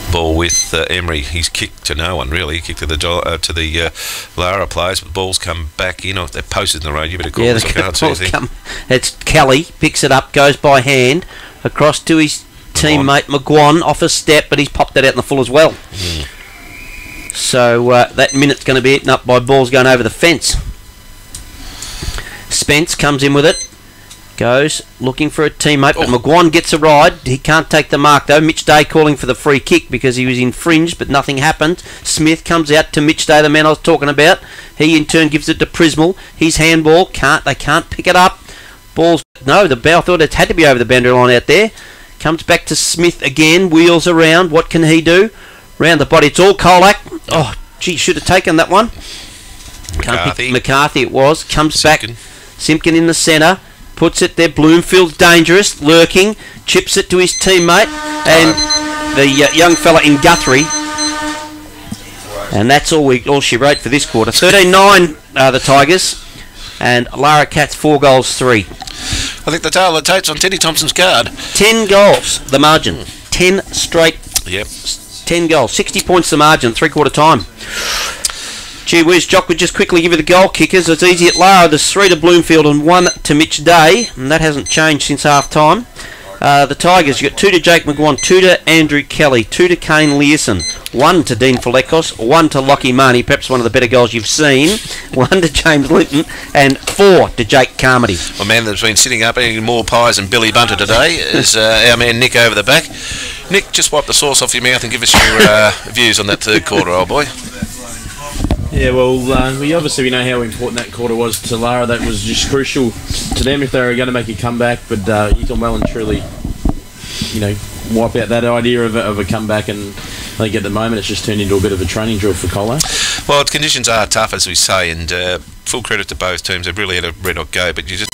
Ball with Emery. He's kicked to no one really. He kicked to the Lara players, but the ball's come back in. They're posted in the road. You better call this. I can't see anything. It's Kelly picks it up, goes by hand across to his teammate McGuan off a step, but he's popped that out in the full as well. So that minute's going to be eaten up by balls going over the fence. Spence comes in with it. Goes looking for a teammate, but McGuan gets a ride. He can't take the mark though. Mitch Day calling for the free kick because he was infringed, but nothing happened. Smith comes out to Mitch Day, the man I was talking about. He in turn gives it to Prismal. His handball they can't pick it up. Balls I thought it had to be over the boundary line out there. Comes back to Smith again. Wheels around. What can he do? Round the body. It's all Colac. Oh, gee, should have taken that one. McCarthy it was. Comes back. Simpkin in the centre. Puts it there. Bloomfield's dangerous, lurking, chips it to his teammate, and the young fella in Guthrie. And that's all she wrote for this quarter. 13-9 the Tigers, and Lara Cats 4 goals 3. I think the tail of the tape's on Teddy Thompson's card. 10 goals the margin. 10 straight. Yep. 10 goals. 60 points the margin. 3/4 time. Gee whiz, Jock would just quickly give you the goal kickers. It's easy at Lara. There's 3 to Bloomfield and 1 to Mitch Day, and that hasn't changed since half time. The Tigers, you've got 2 to Jake McGuan, 2 to Andrew Kelly, 2 to Kane Learson, 1 to Dean Falekos, 1 to Lockie Marnie, perhaps one of the better goals you've seen, 1 to James Linton, and 4 to Jake Carmody. A man that's been sitting up eating more pies than Billy Bunter today is our man Nick over the back. Nick, just wipe the sauce off your mouth and give us your views on that third quarter, old boy. Yeah, well, we know how important that quarter was to Lara. That was just crucial to them if they were going to make a comeback. But you can well and truly, wipe out that idea of a comeback. And I think at the moment it's just turned into a bit of a training drill for Cola. Well, the conditions are tough, as we say, and full credit to both teams. They've really had a red hot go, but you just...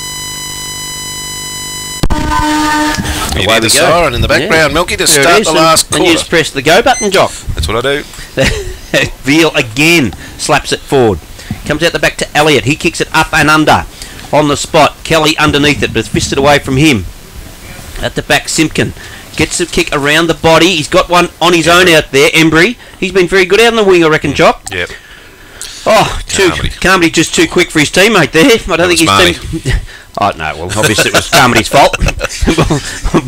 You hear the siren in the background, Milky, to start the last quarter. And you just press the go button, Jock. That's what I do. Veal again slaps it forward. Comes out the back to Elliott. He kicks it up and under on the spot. Kelly underneath it, but it's fisted away from him. At the back, Simpkin gets the kick around the body. He's got one on his own out there. Embry. He's been very good out on the wing, I reckon, Jock. Yep. Oh, Carmody just too quick for his teammate there. I don't think his team... Oh, no, well, obviously it was Carmody's fault.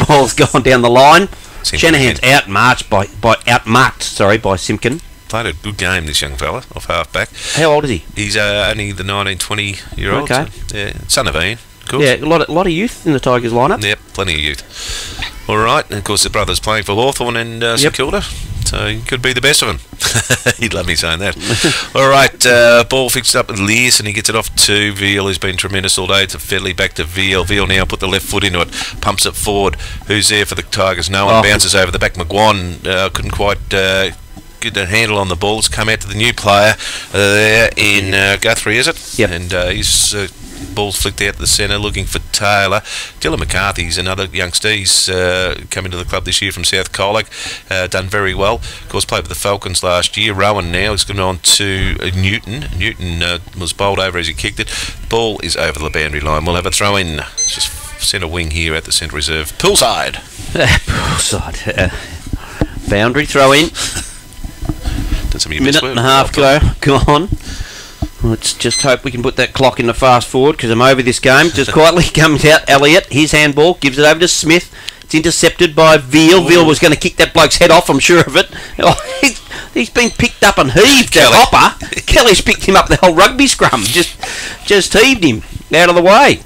Ball's gone down the line. Shanahan's outmarked by Simpkin. Played a good game, this young fella, off half-back. How old is he? He's only the 19, 20-year-old. Okay. So, yeah, son of Ian. Cool. Yeah, a lot of youth in the Tigers lineup. Yep, plenty of youth. All right, and of course the brother's playing for Hawthorn and St Kilda, so he could be the best of them. He'd love me saying that. All right, ball fixed up with Lears, and he gets it off to Veal, who's been tremendous all day. To Fedley, back to Veal. Veal now put the left foot into it, pumps it forward. Who's there for the Tigers? No one. Bounces over the back. McGuan couldn't quite get a handle on the ball. It's come out to the new player there in Guthrie, is it? Yep. And he's... ball's flicked out to the centre, looking for Taylor. Dylan McCarthy's another youngster. He's come into the club this year from South Colac. Done very well. Of course, played with the Falcons last year. Rowan now has gone on to Newton. Newton was bowled over as he kicked it. Ball is over the boundary line. We'll have a throw in. It's just centre wing here at the centre reserve. Poolside. Poolside. Boundary throw in. Minute and a half gone. Let's just hope we can put that clock in the fast forward, because I'm over this game. Just quietly comes out Elliott. His handball gives it over to Smith. It's intercepted by Veal. Veal was going to kick that bloke's head off, I'm sure of it. He's been picked up and heaved. That hopper. Kelly's picked him up the whole rugby scrum. Just heaved him out of the way.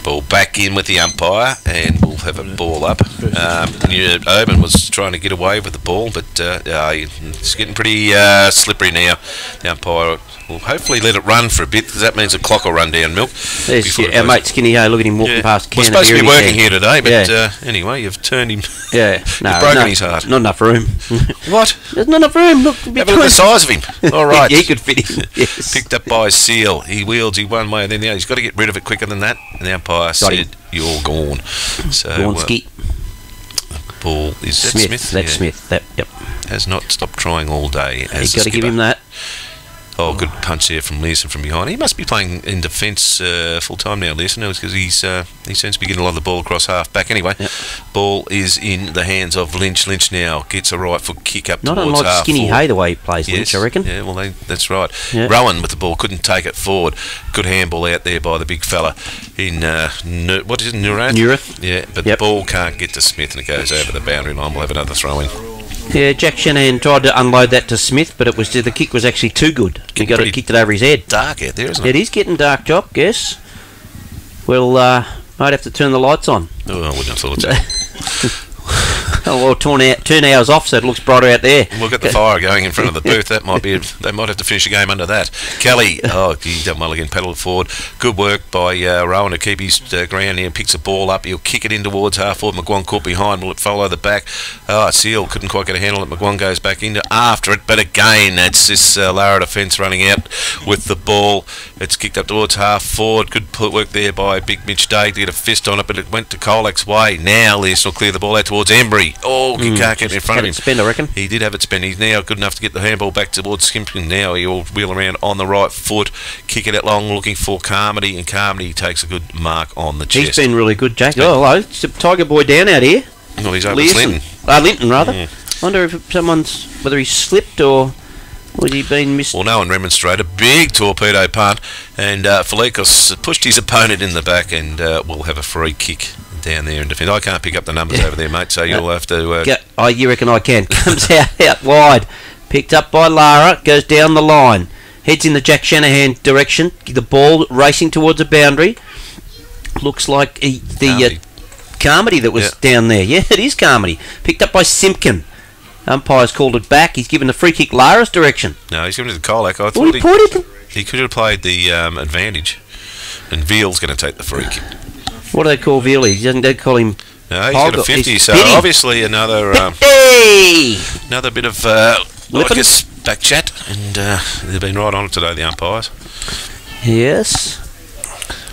Ball back in with the umpire, and we'll have a ball up. Oban was trying to get away with the ball, but it's getting pretty slippery now. The umpire will hopefully let it run for a bit, because that means the clock will run down, Milk. There's our mate Skinny Ho. Look at him walking past. We're supposed to be working here today, but anyway, you've turned him. Yeah, you've broken his heart. Not enough room. What? There's not enough room. Look, have a look at the size of him. All right. He could fit in. Yes. Picked up by Seal. He wields one way, and then he's got to get rid of it quicker than that. And the umpire said, "You're gone." So ball is Smith. That's Smith. Yep. Has not stopped trying all day. You've got to give him that. Oh, good punch there from Leeson from behind. He must be playing in defence full time now, Leeson, because he seems to be getting a lot of the ball across half back. Anyway, ball is in the hands of Lynch. Lynch now gets a right foot kick up not towards unlike half Skinny forward. Hay the way he plays, Lynch, I reckon. Yeah, well, that's right. Yep. Rowan with the ball couldn't take it forward. Good handball out there by the big fella in what is it, Nurath? Yeah, but the ball can't get to Smith, and it goes over the boundary line. We'll have another throw in. Yeah, Jack Shanahan tried to unload that to Smith, but the kick was actually too good. He kicked it over his head. Dark out there, isn't it? It is getting dark, Jock, yes. We'll might have to turn the lights on. Oh, I wouldn't have thought so. Well, turn hours off, so it looks brighter out there. We'll get the fire going in front of the booth. They might have to finish the game under that. Kelly, he's done well again, paddled forward. Good work by Rowan to keep his ground here and picks the ball up. He'll kick it in towards half forward. McGuan caught behind. Will it follow the back? Seal couldn't quite get a handle on it. McGuan goes back into after it, but again, that's this Lara defence running out with the ball. It's kicked up towards half forward. Good work there by Big Mitch Day to get a fist on it, but it went to Colac's way. Now Learson will clear the ball out towards Embry. Carmody. Oh, he can't get in front of him. Spend, I reckon. He did have it spent. He's now good enough to get the handball back towards Skimpton. Now he'll wheel around on the right foot, kick it out long, looking for Carmody, and Carmody takes a good mark on the chest. He's been really good, Jack. Oh, hello. It's a Tiger Boy down out here. Well, he's over Linton. Linton, rather. I wonder if whether he slipped or was he been missed. Well, no one remonstrated. Big torpedo punt, and Felikos pushed his opponent in the back and will have a free kick down there in defence. I can't pick up the numbers over there, mate, so you'll have to... you reckon I can. Comes out wide. Picked up by Lara. Goes down the line. Heads in the Jack Shanahan direction. The ball racing towards a boundary. Looks like the Carmody that was down there. Yeah, it is Carmody. Picked up by Simpkin. Umpire's called it back. He's given the free kick Lara's direction. No, he's given it to Colac. I thought he could have played the advantage. And Veal's going to take the free kick. What do they call Veal? He doesn't call him... No, he's got a 50, so obviously another another bit of Lucas back chat, and they've been right on it today, the umpires. Yes.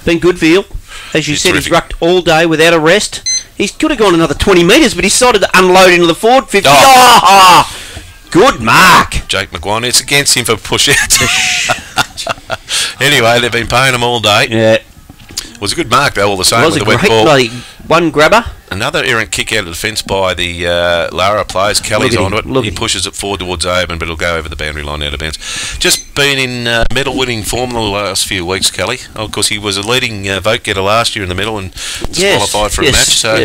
Been good, Veal. As you said, terrific. He's rucked all day without a rest. He could have gone another 20 metres, but he decided to unload into the forward 50. Good mark. Jake McGuan, it's against him for push out. Anyway, they've been paying him all day. Yeah. It was a good mark, though, all the same, with the wet ball. One grabber. Another errant kick out of defence by the Lara players. Kelly's onto it. He pushes it forward towards Oban, but it'll go over the boundary line out of bounds. Just been in medal-winning form the last few weeks, Kelly. Of course, he was a leading vote-getter last year in the medal and disqualified for a match. So,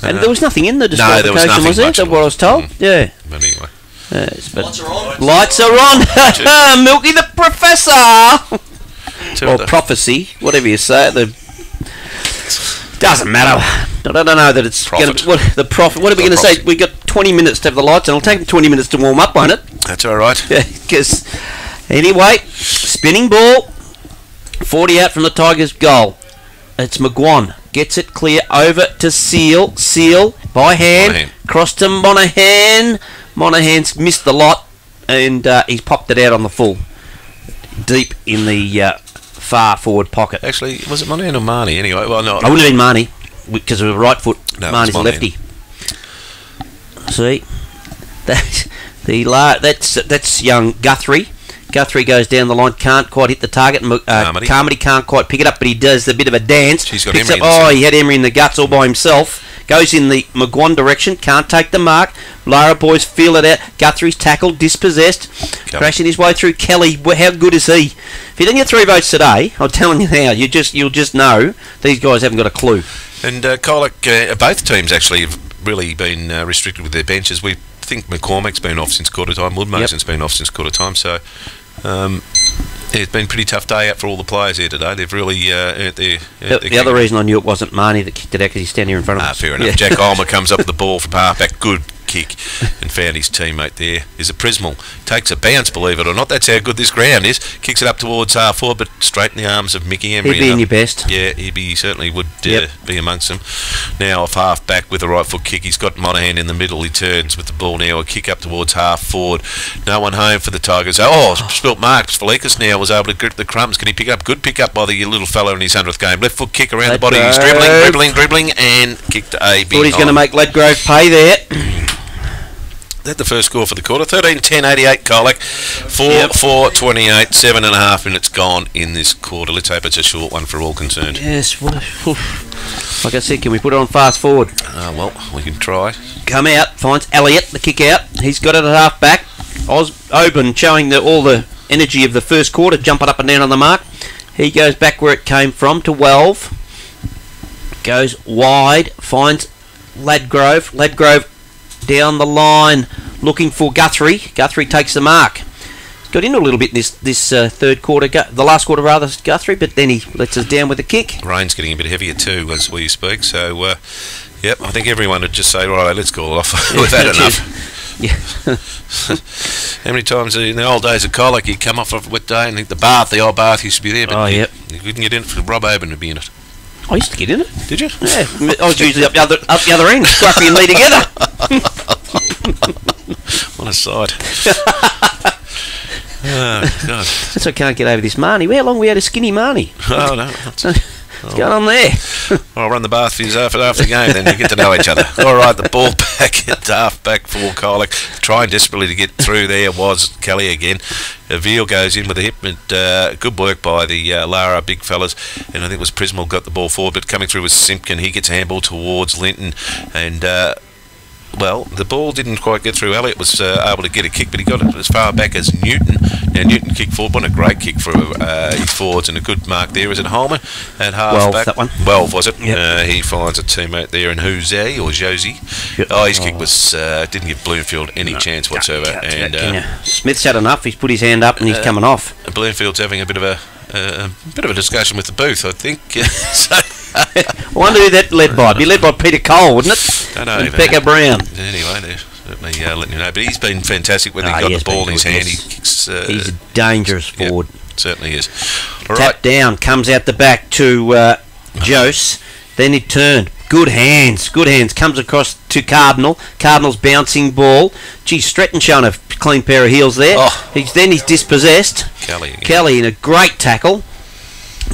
and there was nothing in the disqualification, was there? That's what I was told. Yeah. But anyway. Lights are on. Lights are on. Milky the Professor. Or prophecy, whatever you say. Doesn't matter. I don't know that it's the prophet. What are we going to say? We got 20 minutes to have the lights, and it'll take 20 minutes to warm up, won't it? That's all right. Because anyway, spinning ball, 40 out from the Tigers' goal. It's McGuan gets it clear over to Seal. Seal by hand, cross to Monaghan. Monaghan's missed the lot, and he's popped it out on the full, deep in the far forward pocket. Actually, was it Monaghan or Marnie? Anyway, well, no. I wouldn't have been Marnie because of the right foot. No, Marnie's a lefty. See, that's young Guthrie. Guthrie goes down the line, can't quite hit the target. Carmody can't quite pick it up, but he does a bit of a dance. He's got Emery he had Emery in the guts all by himself. Goes in the McGuan direction, can't take the mark. Lara boys feel it out. Guthrie's tackled, dispossessed, crashing his way through Kelly. How good is he? If he didn't get 3 votes today, I'm telling you now, you'll just know these guys haven't got a clue. And Colac, both teams actually have really been restricted with their benches. We think McCormack's been off since quarter time. Woodmosen's been off since quarter time. So it's been a pretty tough day out for all the players here today. They've really earned the other reason I knew it wasn't Marnie that kicked it out because he's standing here in front of us. Fair enough. Yeah. Jack Olmer comes up with the ball from halfback. Good kick and found his teammate there. Is a Prismal. Takes a bounce, believe it or not. That's how good this ground is. Kicks it up towards half forward, but straight in the arms of Mickey Emery. He'd be in your best. Yeah, he certainly would be amongst them. Now off half back with a right foot kick. He's got Monaghan in the middle. He turns with the ball now. A kick up towards half forward. No one home for the Tigers. Spilt marks. Felikas now was able to grip the crumbs. Can he pick up? Good pick up by the little fellow in his 100th game. Left foot kick around the body. He's dribbling, and kicked a big. Thought he's going to make Ledgrove pay there. That's the first score for the quarter. 13-10-88 Colac. 4-28, 7.5 minutes gone in this quarter. Let's hope it's a short one for all concerned. Yes, like I said, can we put it on fast forward? Well, we can try. Come out, finds Elliott, the kick out. He's got it at half back. Oban showing all the energy of the first quarter, jumping up and down on the mark. He goes back where it came from to Welve. Goes wide, finds Ladgrove. Ladgrove down the line, looking for Guthrie. Guthrie takes the mark. He's got in a little bit this third quarter, the last quarter rather, Guthrie, but then he lets us down with the kick. Rain's getting a bit heavier too as we speak, so I think everyone would just say, right, let's call it off. We've had enough. Yeah. How many times in the old days of Colac you'd come off a wet day and think the old bath used to be there, but you couldn't get in it for Rob Oban to be in it. I used to get in it. Did you? Yeah, I was usually up the other end, Scruffy and Lee together. What a sight. Oh, God. That's why I can't get over this Marnie. How long we had a skinny Marnie? Oh, no. What's going on there? I'll run the bath for you after the game, then you get to know each other. All right, the ball back at half back for Colac. Trying desperately to get through there was Kelly again. Veal goes in with a hit, but good work by the Lara big fellas. And I think it was Prismal got the ball forward, but coming through was Simpkin. He gets a handball towards Linton, and well, the ball didn't quite get through. Elliott was able to get a kick, but he got it as far back as Newton. Now Newton kicked forward. What a great kick for his forwards, and a good mark there. Is it Holman at half 12, back? that one. 12 was it? Yep. He finds a teammate there in Jose or Josie. Yep. Oh, his kick was didn't give Bloomfield any chance whatsoever. And Smith's had enough. He's put his hand up and he's coming off. Bloomfield's having a bit of a discussion with the booth, I think. So, I wonder who that led by. It'd be led by Peter Cole, wouldn't it? I don't and even Becca Brown. Anyway, they're certainly letting you know. But he's been fantastic when he got the ball in his hand. He kicks, he's a dangerous forward. Certainly is. All Tap right. down, comes out the back to Jose. Then he turned. Good hands, comes across to Cardinal. Cardinal's bouncing ball. Gee, Stretton showing a clean pair of heels there. Oh. He's dispossessed. Kelly again. Kelly in a great tackle.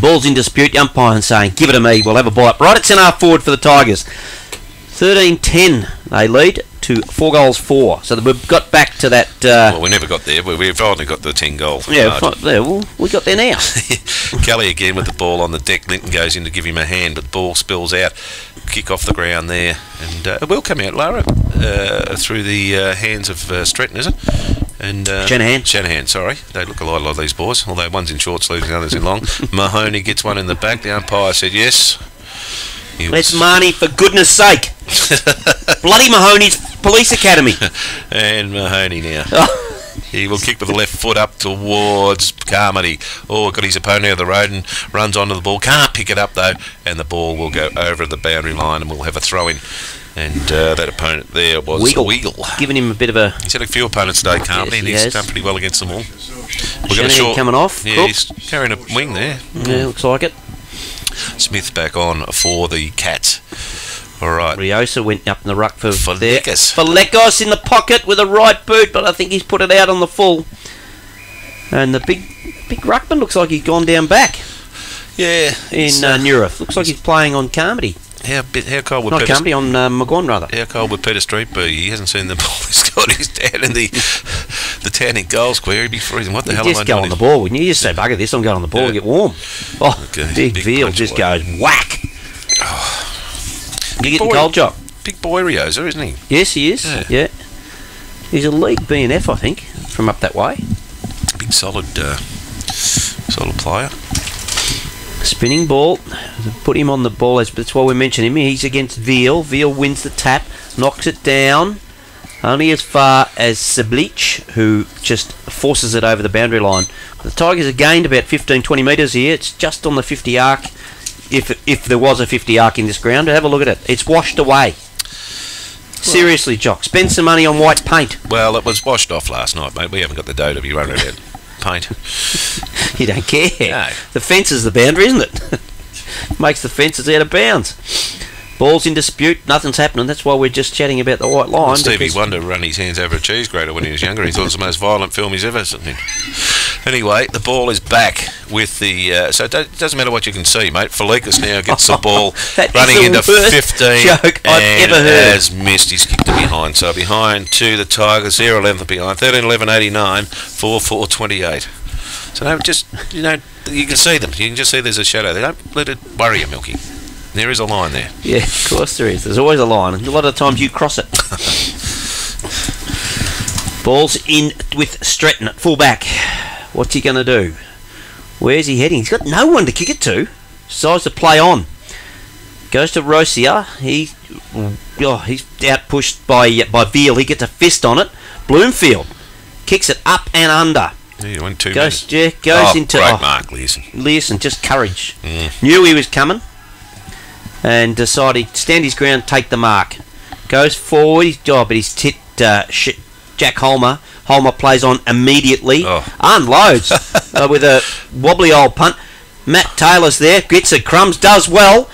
Ball's in dispute. Umpire saying, give it to me, we'll have a bite. Right at centre half forward for the Tigers. 13-10 they lead to 4-4. So we've got back to that... well, we never got there, but we've only got the 10 goal. Yeah, we got there now. Kelly again with the ball on the deck. Linton goes in to give him a hand, but the ball spills out. Kick off the ground there. And it will come out, Lara, through the hands of Stretton, is it? And Shanahan, sorry. They look a lot of these boys, although one's in short sleeves and the other's in long. Mahoney gets one in the back. The umpire said yes. Let's Marnie, for goodness sake. Bloody Mahoney's Police Academy. And Mahoney now. He will kick with the left foot up towards Carmody. Oh, got his opponent out of the road and runs onto the ball. Can't pick it up though, and the ball will go over the boundary line and we'll have a throw in. And that opponent there was Weagle. Giving him a bit of a... He's had a few opponents today, Carmody, and he's done pretty well against them all. We've got a short coming off. Yeah, he's carrying a wing there. Yeah, looks like it. Smith back on for the Cats. All right. Riosa went up in the ruck for Lekos. For Lekos in the pocket with a right boot, but I think he's put it out on the full. And the big ruckman looks like he's gone down back. Yeah. In Neurath. Looks like he's playing on Carmody. How cold would Not Peter... Carmody, on McGuan rather. How cold would Peter Street be? He hasn't seen the ball. He's got his down in the town in goal square. He'd be freezing. What the hell am I doing? Just go on the ball, wouldn't you? Just say, bugger this, I'm going on the ball to get warm. Oh, okay. big Veal just goes whack. You getting cold, Jock? Big boy Riosa, isn't he? Yes, he is. Yeah. He's a league BNF, I think, from up that way. Big solid player. Spinning ball. Put him on the ball. That's why we mentioned him. He's against Veal. Veal wins the tap. Knocks it down. Only as far as Sablich, who just forces it over the boundary line. The Tigers have gained about 15-20 metres here. It's just on the 50 arc. If there was a 50 arc in this ground, have a look at it. It's washed away. Seriously, Jock. Spend some money on white paint. Well, it was washed off last night, mate. We haven't got the dough to be running out paint. You don't care. No. The fence is the boundary, isn't it? Makes the fences out of bounds. Ball's in dispute. Nothing's happening. That's why we're just chatting about the white line. Stevie Wonder run his hands over a cheese grater when he was younger. He thought it was the most violent film he's ever seen. Anyway, the ball is back with the... so it doesn't matter what you can see, mate. Felikas now gets the ball running into 15 joke I've ever heard. Has missed. He's kicked it behind. So behind to the Tigers. 0-11 behind. 13-11-89. 4-4-28. So just, you can see them. You can just see there's a shadow. They don't let it worry you, Milky. There is a line there. Yeah, of course there is. There's always a line. And a lot of times you cross it. Ball's in with Stretton at full back. What's he going to do? Where's he heading? He's got no one to kick it to. Decides to play on. Goes to Rosia. He's out pushed by Veal. He gets a fist on it. Bloomfield kicks it up and under. Yeah, went 2 goes minutes. Goes into... Great mark, Learson. Learson, just courage. Knew he was coming. And decided to stand his ground, take the mark. Goes forward, but he's hit Jack Holmer. Holmer plays on immediately. Unloads with a wobbly old punt. Matt Taylor's there, gets the crumbs, does well.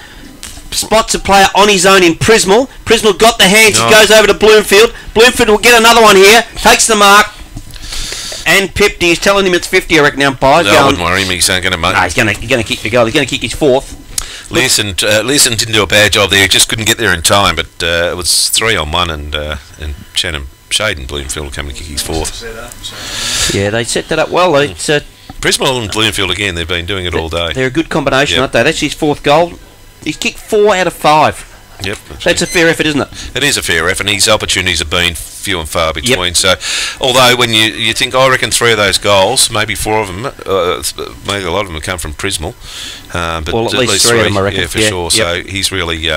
Spots a player on his own in Prismal. Prismal got the hands, he goes over to Bloomfield. Bloomfield will get another one here, takes the mark. And pipped. He's telling him it's 50, I reckon, umpires. No, I wouldn't worry him. He's going to make. No, he's going to kick the goal. He's going to kick his fourth. Leeson didn't do a bad job there. He just couldn't get there in time. But it was 3 on 1, and Shaden Bloomfield coming to kick his fourth. Yeah, they set that up well. It's Brisbane and Bloomfield again. They've been doing it all day. They're a good combination, aren't they? That's his 4th goal. He's kicked 4 out of 5. Yep, that's a fair effort, isn't it? It is a fair effort, and his opportunities have been few and far between. So, although when you think, I reckon 3 of those goals, maybe 4 of them, maybe a lot of them have come from Prismal, but well, at least 3 of them, I reckon. Yeah, for sure. Yep. So he's really.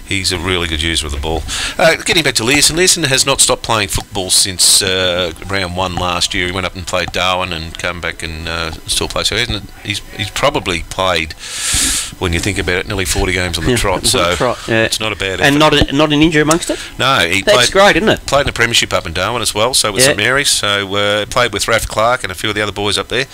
He's a really good user of the ball. Getting back to Leeson, Leeson has not stopped playing football since round 1 last year. He went up and played Darwin and come back and still plays. So he's probably played, when you think about it, nearly 40 games on the trot. So it's not a bad effort. And not an injury amongst it? No. That's great, isn't it? Played in a premiership up in Darwin as well, so with St Mary's. So played with Raph Clark and a few of the other boys up there.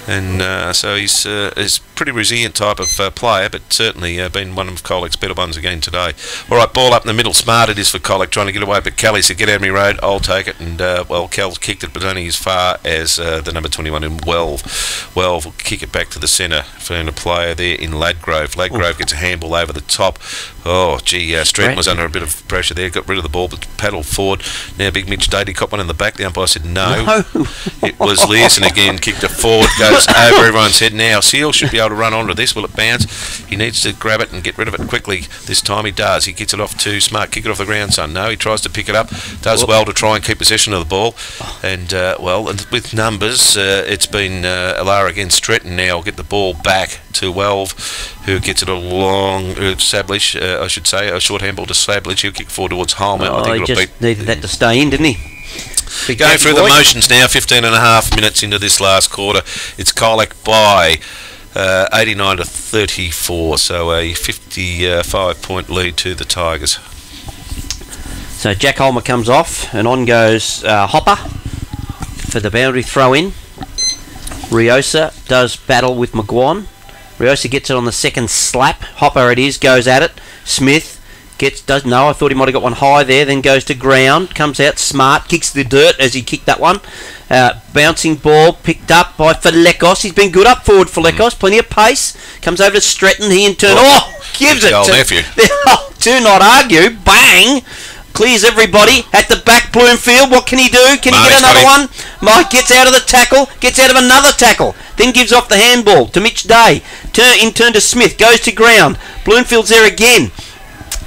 And so he's a pretty resilient type of player, but certainly been one of Colac's better ones again today. All right, ball up in the middle. Smart it is for Colac, trying to get away, but Kelly said, get out of me road, I'll take it. And, well, Kel's kicked it, but only as far as the number 21 in Welv. Welv will kick it back to the centre for a player there in Ladgrove. Ladgrove gets a handball over the top. Oh, gee, Stratton was under a bit of pressure there, got rid of the ball, but paddled forward. Now Big Mitch Dady caught one in the back. The umpire said no. It was Leeson again, kicked it forward, goes over everyone's head. Now Seal should be able to run onto this. Will it bounce? He needs to grab it and get rid of it quickly. This time he does. He gets it off to Smart. Kick it off the ground, son. No, he tries to pick it up. Does well to try and keep possession of the ball. And, well, and with numbers, it's been Alara against Stretton now. Get the ball back to Welv, who gets it along Sablish, I should say, a short handball to Sablish. He'll kick forward towards Holmer. I think he just needed that to stay in, didn't he? Going through the motions now, 15.5 minutes into this last quarter. It's Colac by 89 to 34, so a 55-point lead to the Tigers. So Jack Holmer comes off, and on goes Hopper for the boundary throw-in. Riosa does battle with McGuan. Riosa gets it on the second slap. Hopper it is, goes at it. Smith I thought he might have got one high there, then goes to ground, comes out Smart, kicks the dirt as he kicked that one. Bouncing ball picked up by Falekos. He's been good up forward, Falekos, plenty of pace. Comes over to Stretton, he in turn, gives it to nephew. Do not argue, bang! Clears everybody at the back. Bloomfield, what can he do? Can he get another one? Mike gets out of the tackle, gets out of another tackle, then gives off the handball to Mitch Day. In turn to Smith, goes to ground. Bloomfield's there again.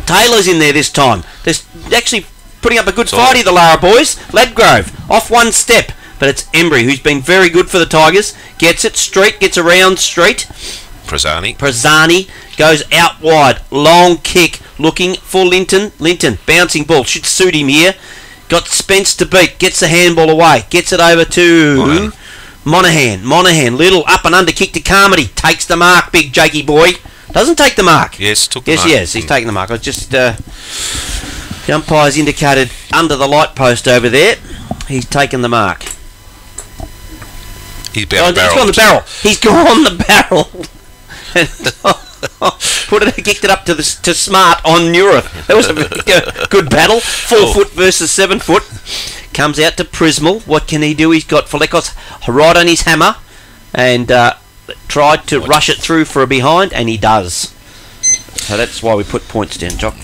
Taylor's in there this time. They're actually putting up a good fight here, the Lara boys. Ladgrove, off one step. But it's Embry, who's been very good for the Tigers. Gets it, Street, gets around Street. Prazzani goes out wide. Long kick, looking for Linton. Linton, bouncing ball, should suit him here. Got Spence to beat, gets the handball away. Gets it over to Monaghan. Little up and under kick to Carmody. Takes the mark, big Jakey boy. Doesn't take the mark. Yes, took the mark. Yes, he's taking the mark. I just the umpire's indicated under the light post over there. He's taken the mark. He's gone the barrel. He's gone the barrel. Kicked it up to Smart on Neurath. That was a good battle. 4 foot versus 7 foot. Comes out to Prismal. What can he do? He's got Falekos right on his hammer, and tried to rush it through for a behind, and he does. So that's why we put points down, Jock.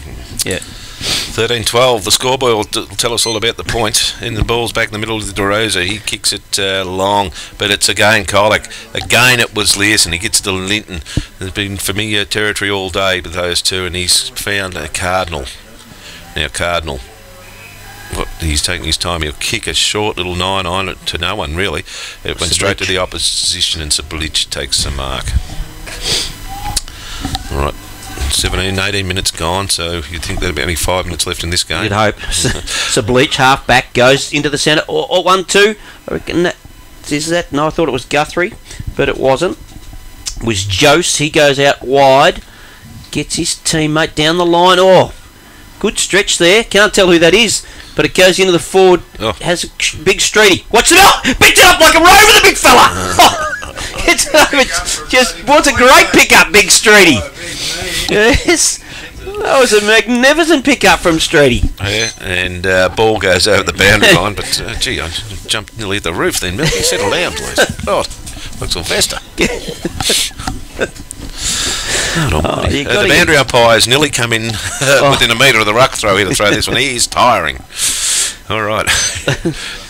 Yeah. 13-12. The scoreboard will tell us all about the points. In the ball's back in the middle of the DeRosa. He kicks it long, but it's again Colac. Again it was Learson. He gets to Linton. There's been familiar territory all day with those two, and he's found a Cardinal. Now Cardinal, he's taking his time. He'll kick a short little 9 on it to no one, really. It went straight to the opposition, and Sablic takes the mark. All right, 18 minutes gone, so you'd think there'd be only 5 minutes left in this game. You'd hope. Sablic, half back, goes into the centre. Or 1-2. I reckon is that? No, I thought it was Guthrie, but it wasn't. It was Jose. He goes out wide, gets his teammate down the line. Good stretch there. Can't tell who that is, but it goes into the forward. Has a big Streety. Watch it up! Picked it up like a rover, the big fella! It's just what's a great pickup, big Streety. Yes. That was a magnificent pickup from Streety. Yeah, and ball goes over the boundary line, but gee, I jumped nearly at the roof then. Milky, settle down, please. God, like Sylvester. The boundary umpires nearly come in within a metre of the ruck throw here to throw this one. He is tiring. All right.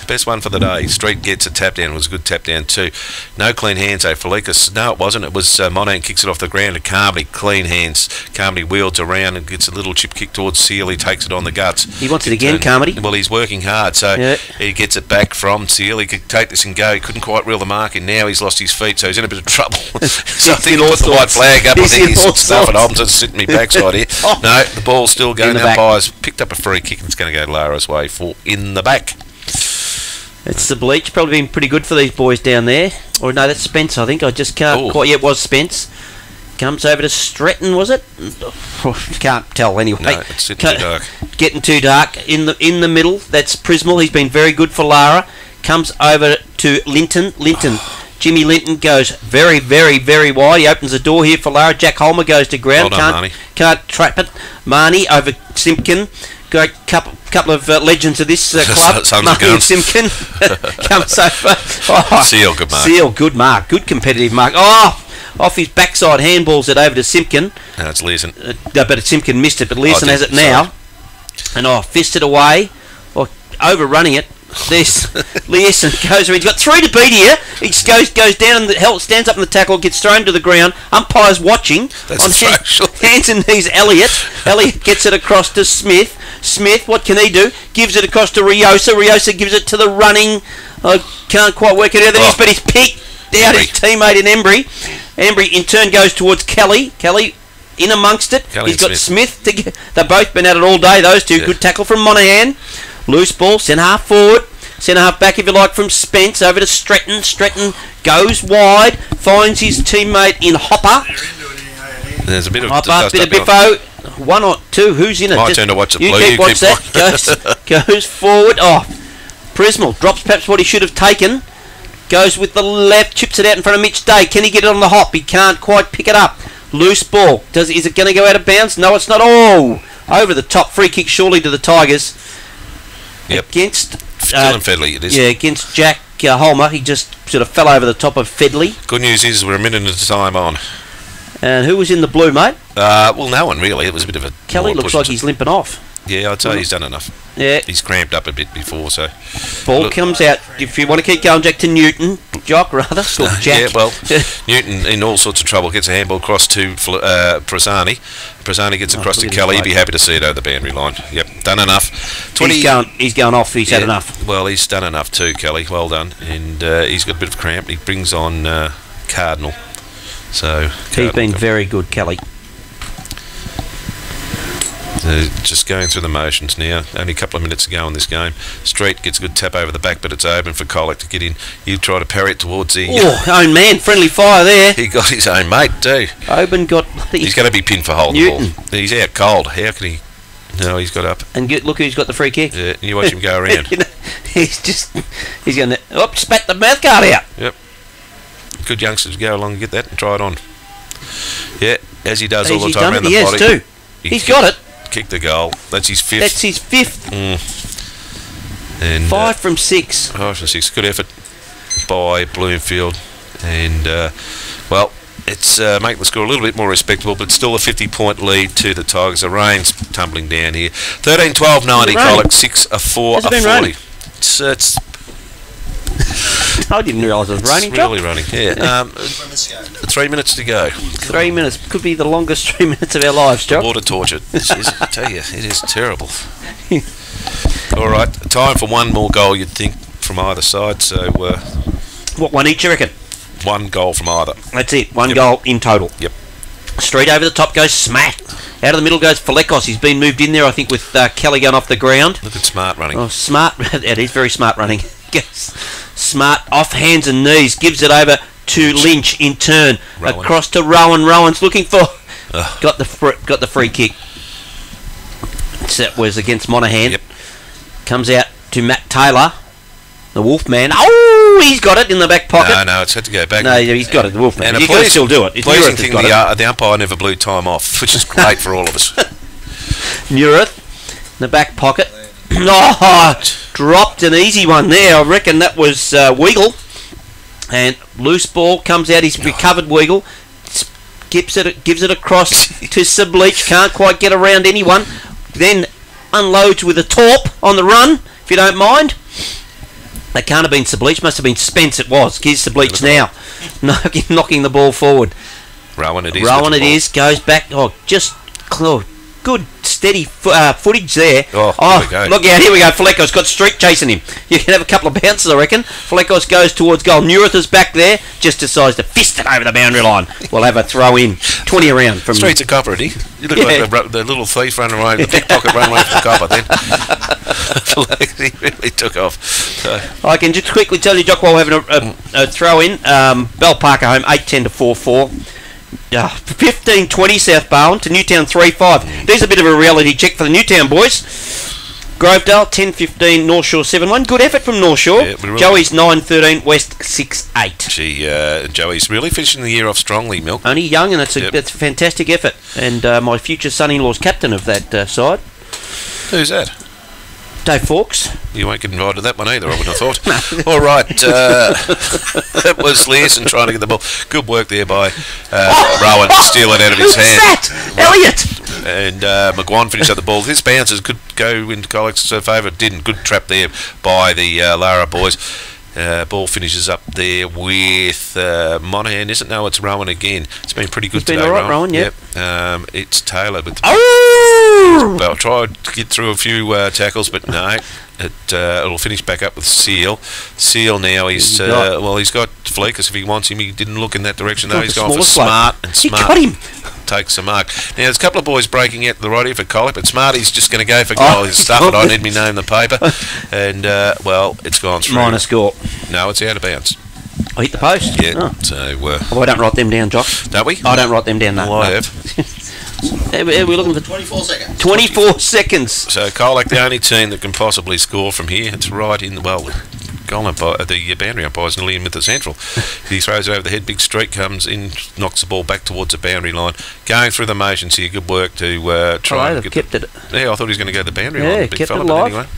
Best one for the day. Street gets a tap down. It was a good tap down too. No clean hands though for Lekas. No, it wasn't. It was Monahan kicks it off the ground to Carmody. Clean hands. Carmody wields around and gets a little chip kick towards Seal. He takes it on the guts. He wants it again, Carmody. Well, he's working hard, so he gets it back from Seal. He could take this and go. He couldn't quite reel the mark in. Now he's lost his feet, so he's in a bit of trouble. So I think he put the white flag up. I think he's stuffing on to sit me backside here. No, the ball's still going. The umpires picked up a free kick and it's going to go Lara's way for in the back. It's the bleach. Probably been pretty good for these boys down there. Or no, that's Spence, I think. I just can't quite... Yeah, it was Spence. Comes over to Stretton, was it? Can't tell anyway. No, it's getting too dark. Getting too dark. In the middle, that's Prismal. He's been very good for Lara. Comes over to Linton. Jimmy Linton goes very, very, very wide. He opens the door here for Lara. Jack Holmer goes to ground. Well done, can't trap it. Marnie over Simpkin. Great couple of legends of this club. Marnie and Simpkin comes over. Seal, good mark. Seal, good mark. Good competitive mark. Off his backside, handballs it over to Simpkin. No, it's Learson. But Simpkin missed it, but Learson has it now. Sorry. And fisted away. Overrunning it. There's Learson goes. He's got 3 to beat here. He goes down and stands up in the tackle, gets thrown to the ground. Umpire's watching. That's hands and knees. Elliott gets it across to Smith. Smith, what can he do? Gives it across to Riosa. Riosa gives it to the running. I can't quite work it out. But he's picked out his teammate in Embry. Embry in turn goes towards Kelly. Kelly in amongst it. He's got Smith. They've both been at it all day, those two. Yeah. Good tackle from Monahan. Loose ball, centre half forward. Centre half back, if you like, from Spence over to Stretton. Stretton goes wide, finds his teammate in Hopper. There's a bit of Hopper, bit of biffo. 1 or 2, who's in it? My turn to watch it. You keep watch that. Goes forward. Prismal drops perhaps what he should have taken. Goes with the left, chips it out in front of Mitch Day. Can he get it on the hop? He can't quite pick it up. Loose ball. Is it going to go out of bounds? No, it's not. Over the top. Free kick surely to the Tigers. Yep. Against Still in Fedley, it is. Yeah, against Jack Holmer. He just sort of fell over the top of Fedley. Good news is we're a minute at a time on. And who was in the blue, mate? Well, no one really. It was a bit of a... Kelly looks like he's limping off. Yeah, I'd say he's done enough. Yeah. He's cramped up a bit before, so... Ball comes out. If you want to keep going, Jack, to Newton. Jock, rather. Jack. Yeah, well, Newton in all sorts of trouble. Gets a handball across to Prassani. Prassani gets across to Kelly. He'd be happy to see it over the boundary line. Yep, done enough. 20, he's going off. He's had enough. Well, he's done enough too, Kelly. Well done. And he's got a bit of cramp. He brings on Cardinal. So he's been very good, Kelly. Just going through the motions now. Only a couple of minutes to go in this game. Street gets a good tap over the back, but it's open for Colac to get in. You try to parry it towards the... own man. Friendly fire there. He got his own mate too. Oban got... He's going to be pinned for holding the ball. He's out cold. How can he... No, he's got up. And look who's got the free kick. Yeah, and you watch him go around. He's going to... spat the mouth guard out. Yep. Good youngsters go along and get that and try it on. Yeah, as he does all the time around the body. Too. He's got it. Kicked the goal. That's his 5th. That's his 5th. And 5 from 6. 5 from 6. Good effort by Bloomfield. And, well, it's making the score a little bit more respectable, but still a 50-point lead to the Tigers. The rain's tumbling down here. 13-12-90, Colac. 6-4-40. It's I didn't realise it was raining. It's really running, yeah. 3 minutes to go. 3 minutes. Could be the longest 3 minutes of our lives, Jock. Water torture. I tell you, it is terrible. All right, time for one more goal, you'd think, from either side. So, what, one each, you reckon? 1 goal from either. That's it, 1 goal in total. Yep. Straight over the top goes Smack. Out of the middle goes Falekos. He's been moved in there, I think, with Kelly going off the ground. Look at Smart running. Oh, Smart. It is very smart running. Smart off hands and knees. Gives it over to Lynch in turn. Rowan. Across to Rowan. Rowan's looking for... Got the free kick. That was against Monahan. Yep. Comes out to Matt Taylor. The Wolfman. Oh, he's got it in the back pocket. No, it's had to go back. No, he's got it, the Wolfman. And he can still do it. Pleasing thing, the umpire never blew time off, which is great for all of us. Newirth in the back pocket. Dropped an easy one there. I reckon that was Weagle. And loose ball comes out. He's recovered Weagle. gives it across to Subleach. Can't quite get around anyone. Then unloads with a torp on the run, if you don't mind. That can't have been Subleach. Must have been Spence. It was. Here's Subleach now, knocking the ball forward. Rowan it is. Rowan it is. Goes back. Good steady footage there. Here we go. Look out, here we go. Flecko's got Street chasing him. You can have a couple of bounces, I reckon. Flecko's goes towards goal. Newirth is back there. Just decides to fist it over the boundary line. We'll have a throw in. 20 around from Street's a copper, isn't he? You look like the little thief running away, the pickpocket running away from the copper then. He really took off. So. I can just quickly tell you, Jock, while we're having a throw in. Bell Parker home, 8-10 to 4-4. 15-20 South Barwon to Newtown 3-5. There's a bit of a reality check for the Newtown boys. Grovedale 10-15, North Shore 7-1. Good effort from North Shore. Yeah, really Joey's 9-13, West 6-8. Gee, Joey's really finishing the year off strongly, Milk. Only young, and that's a fantastic effort. And my future son-in-law's captain of that side. Who's that? Dave Fawkes. You won't get invited to that one either, I wouldn't have thought. All right. That was Learson trying to get the ball. Good work there by Rowan to steal it out of his hand. Who's that? Elliot! And McGuan finished up the ball. His bounces could go into Colac's favour. It didn't. Good trap there by the Lara boys. Ball finishes up there with Monaghan, isn't it? No, it's Rowan again. It's been pretty good today, Rowan, yep. It's Taylor with the ball. Tried to get through a few tackles, but no. It'll finish back up with Seal. Seal now, he's got Fleekus if he wants him. He didn't look in that direction, though. He's gone for Smart, and Smart got him. Takes a mark. Now, there's a couple of boys breaking out to the right here for Colic, but Smarty's just going to go for goal. He's stuffed it. I need me name in the paper. And, it's gone through. Minor score. No, it's out of bounds. I hit the post? Yeah. Oh. So, I don't write them down, Jock. Don't we? I don't write them down, no. Well, I have. We're looking for 24 seconds. 24 seconds. So, Colac, the only team that can possibly score from here. It's right in, goal umpire, the boundary umpire's nearly in with the central. He throws it over the head, big streak comes in, knocks the ball back towards the boundary line. Going through the motions here, good work to try and get kept it. Yeah, I thought he was going to go to the boundary line. Big kept fella, it alive. But anyway.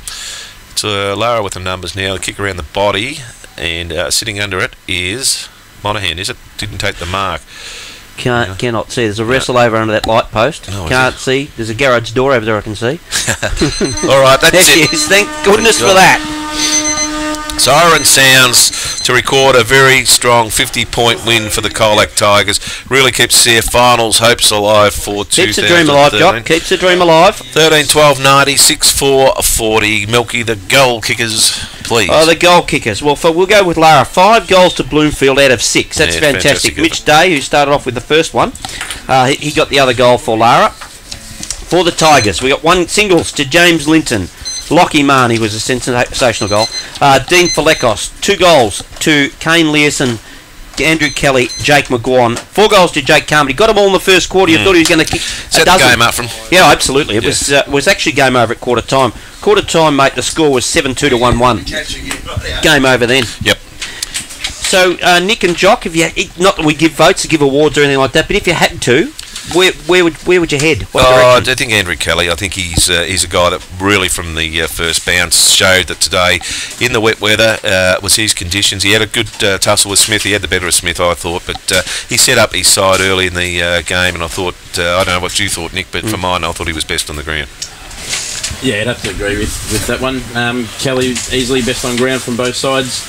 So Lara with the numbers now, the kick around the body, and sitting under it is Monaghan, is it? Didn't take the mark. Cannot see. There's a wrestle over under that light post. Oh, can't see. There's a garage door over there I can see. All right, that's there she it. is. Thank goodness for that. Siren sounds to record a very strong 50-point win for the Colac Tigers. Really keeps their finals hopes alive for 2013. Keeps the dream alive, Jock. Keeps the dream alive. 13-12-90, 6-4-40. Milky, the goal kickers, please. Oh, the goal kickers. Well, we'll go with Lara. 5 goals to Bloomfield out of 6. That's fantastic. Mitch Day, who started off with the first one, he got the other goal for Lara. For the Tigers, we got 1 singles to James Linton. Lockie Marnie was a sensational goal. Dean Falekos, 2 goals to Kane Learson, Andrew Kelly, Jake McGuan. 4 goals to Jake Carmody. Got them all in the first quarter. You thought he was going to kick Set the game up from. Yeah, absolutely. It was actually game over at quarter time. Quarter time, mate, the score was 7-2 to 1-1. Game over then. Yep. So, Nick and Jock, if you not that we give votes or give awards or anything like that, but if you had to, where would you head? I think Andrew Kelly. I think he's a guy that really from the first bounce showed that today in the wet weather was his conditions. He had a good tussle with Smith. He had the better of Smith, I thought, but he set up his side early in the game, and I thought I don't know what you thought, Nick, but for mine, I thought he was best on the ground. Yeah, I'd have to agree with that one. Kelly easily best on ground from both sides.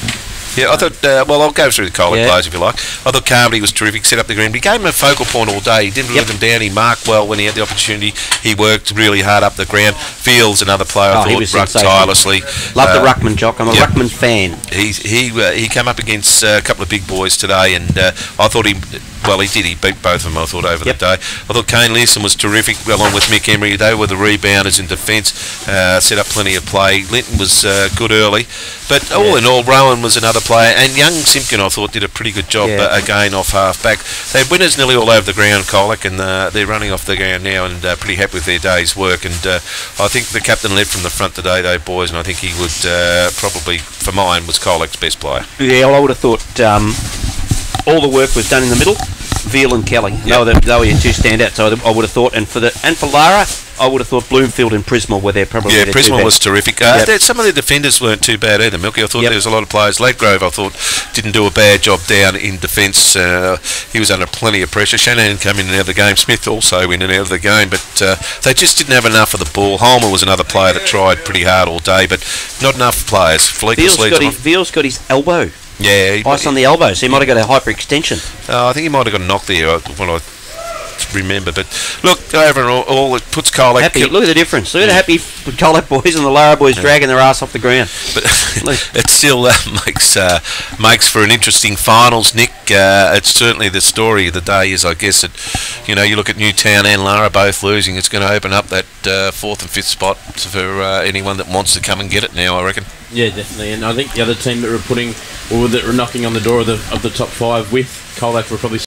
Yeah, I thought, I'll go through the Colac players if you like. I thought Carmody was terrific, set up the ground. He gave him a focal point all day. He didn't let him down. He marked well when he had the opportunity. He worked really hard up the ground. Fields, another player, I thought, rucked tirelessly. Love the Ruckman, Jock. I'm a Ruckman fan. He came up against a couple of big boys today, and I thought he did. He beat both of them, I thought, over the day. I thought Kane Learson was terrific, along with Mick Emery. They were the rebounders in defence, set up plenty of play. Linton was good early. But all in all, Rowan was another player. And young Simpkin, I thought, did a pretty good job again off half-back. They had winners nearly all over the ground, Colac, and they're running off the ground now and pretty happy with their day's work. And I think the captain led from the front today, though, boys, and I think he would probably, for mine, was Colac's best player. Yeah, well, I would have thought all the work was done in the middle. Veal and Kelly. They were your 2 standouts. So I would have thought, and for Lara, I would have thought Bloomfield and Prismal were there probably. Yeah, Prismal was terrific. Some of the defenders weren't too bad either, Milky. I thought there was a lot of players. Ladgrove, I thought, didn't do a bad job down in defence. He was under plenty of pressure. Shanahan came in and out of the game. Smith also in and out of the game, but they just didn't have enough of the ball. Holmer was another player that tried pretty hard all day, but not enough players. Veal's got his elbow. Yeah. Ice on the elbow, so he might have got a hyperextension. I think he might have got knocked there when I remember, but look, overall it puts Colac. Happy, look at the difference. Look at the happy Colac boys and the Lara boys dragging their ass off the ground. But it still makes for an interesting finals, Nick. It's certainly the story of the day is, I guess, that you look at Newtown and Lara both losing. It's going to open up that 4th and 5th spot for anyone that wants to come and get it now, I reckon. Yeah, definitely. And I think the other team that were knocking on the door of the top 5 with Colac were probably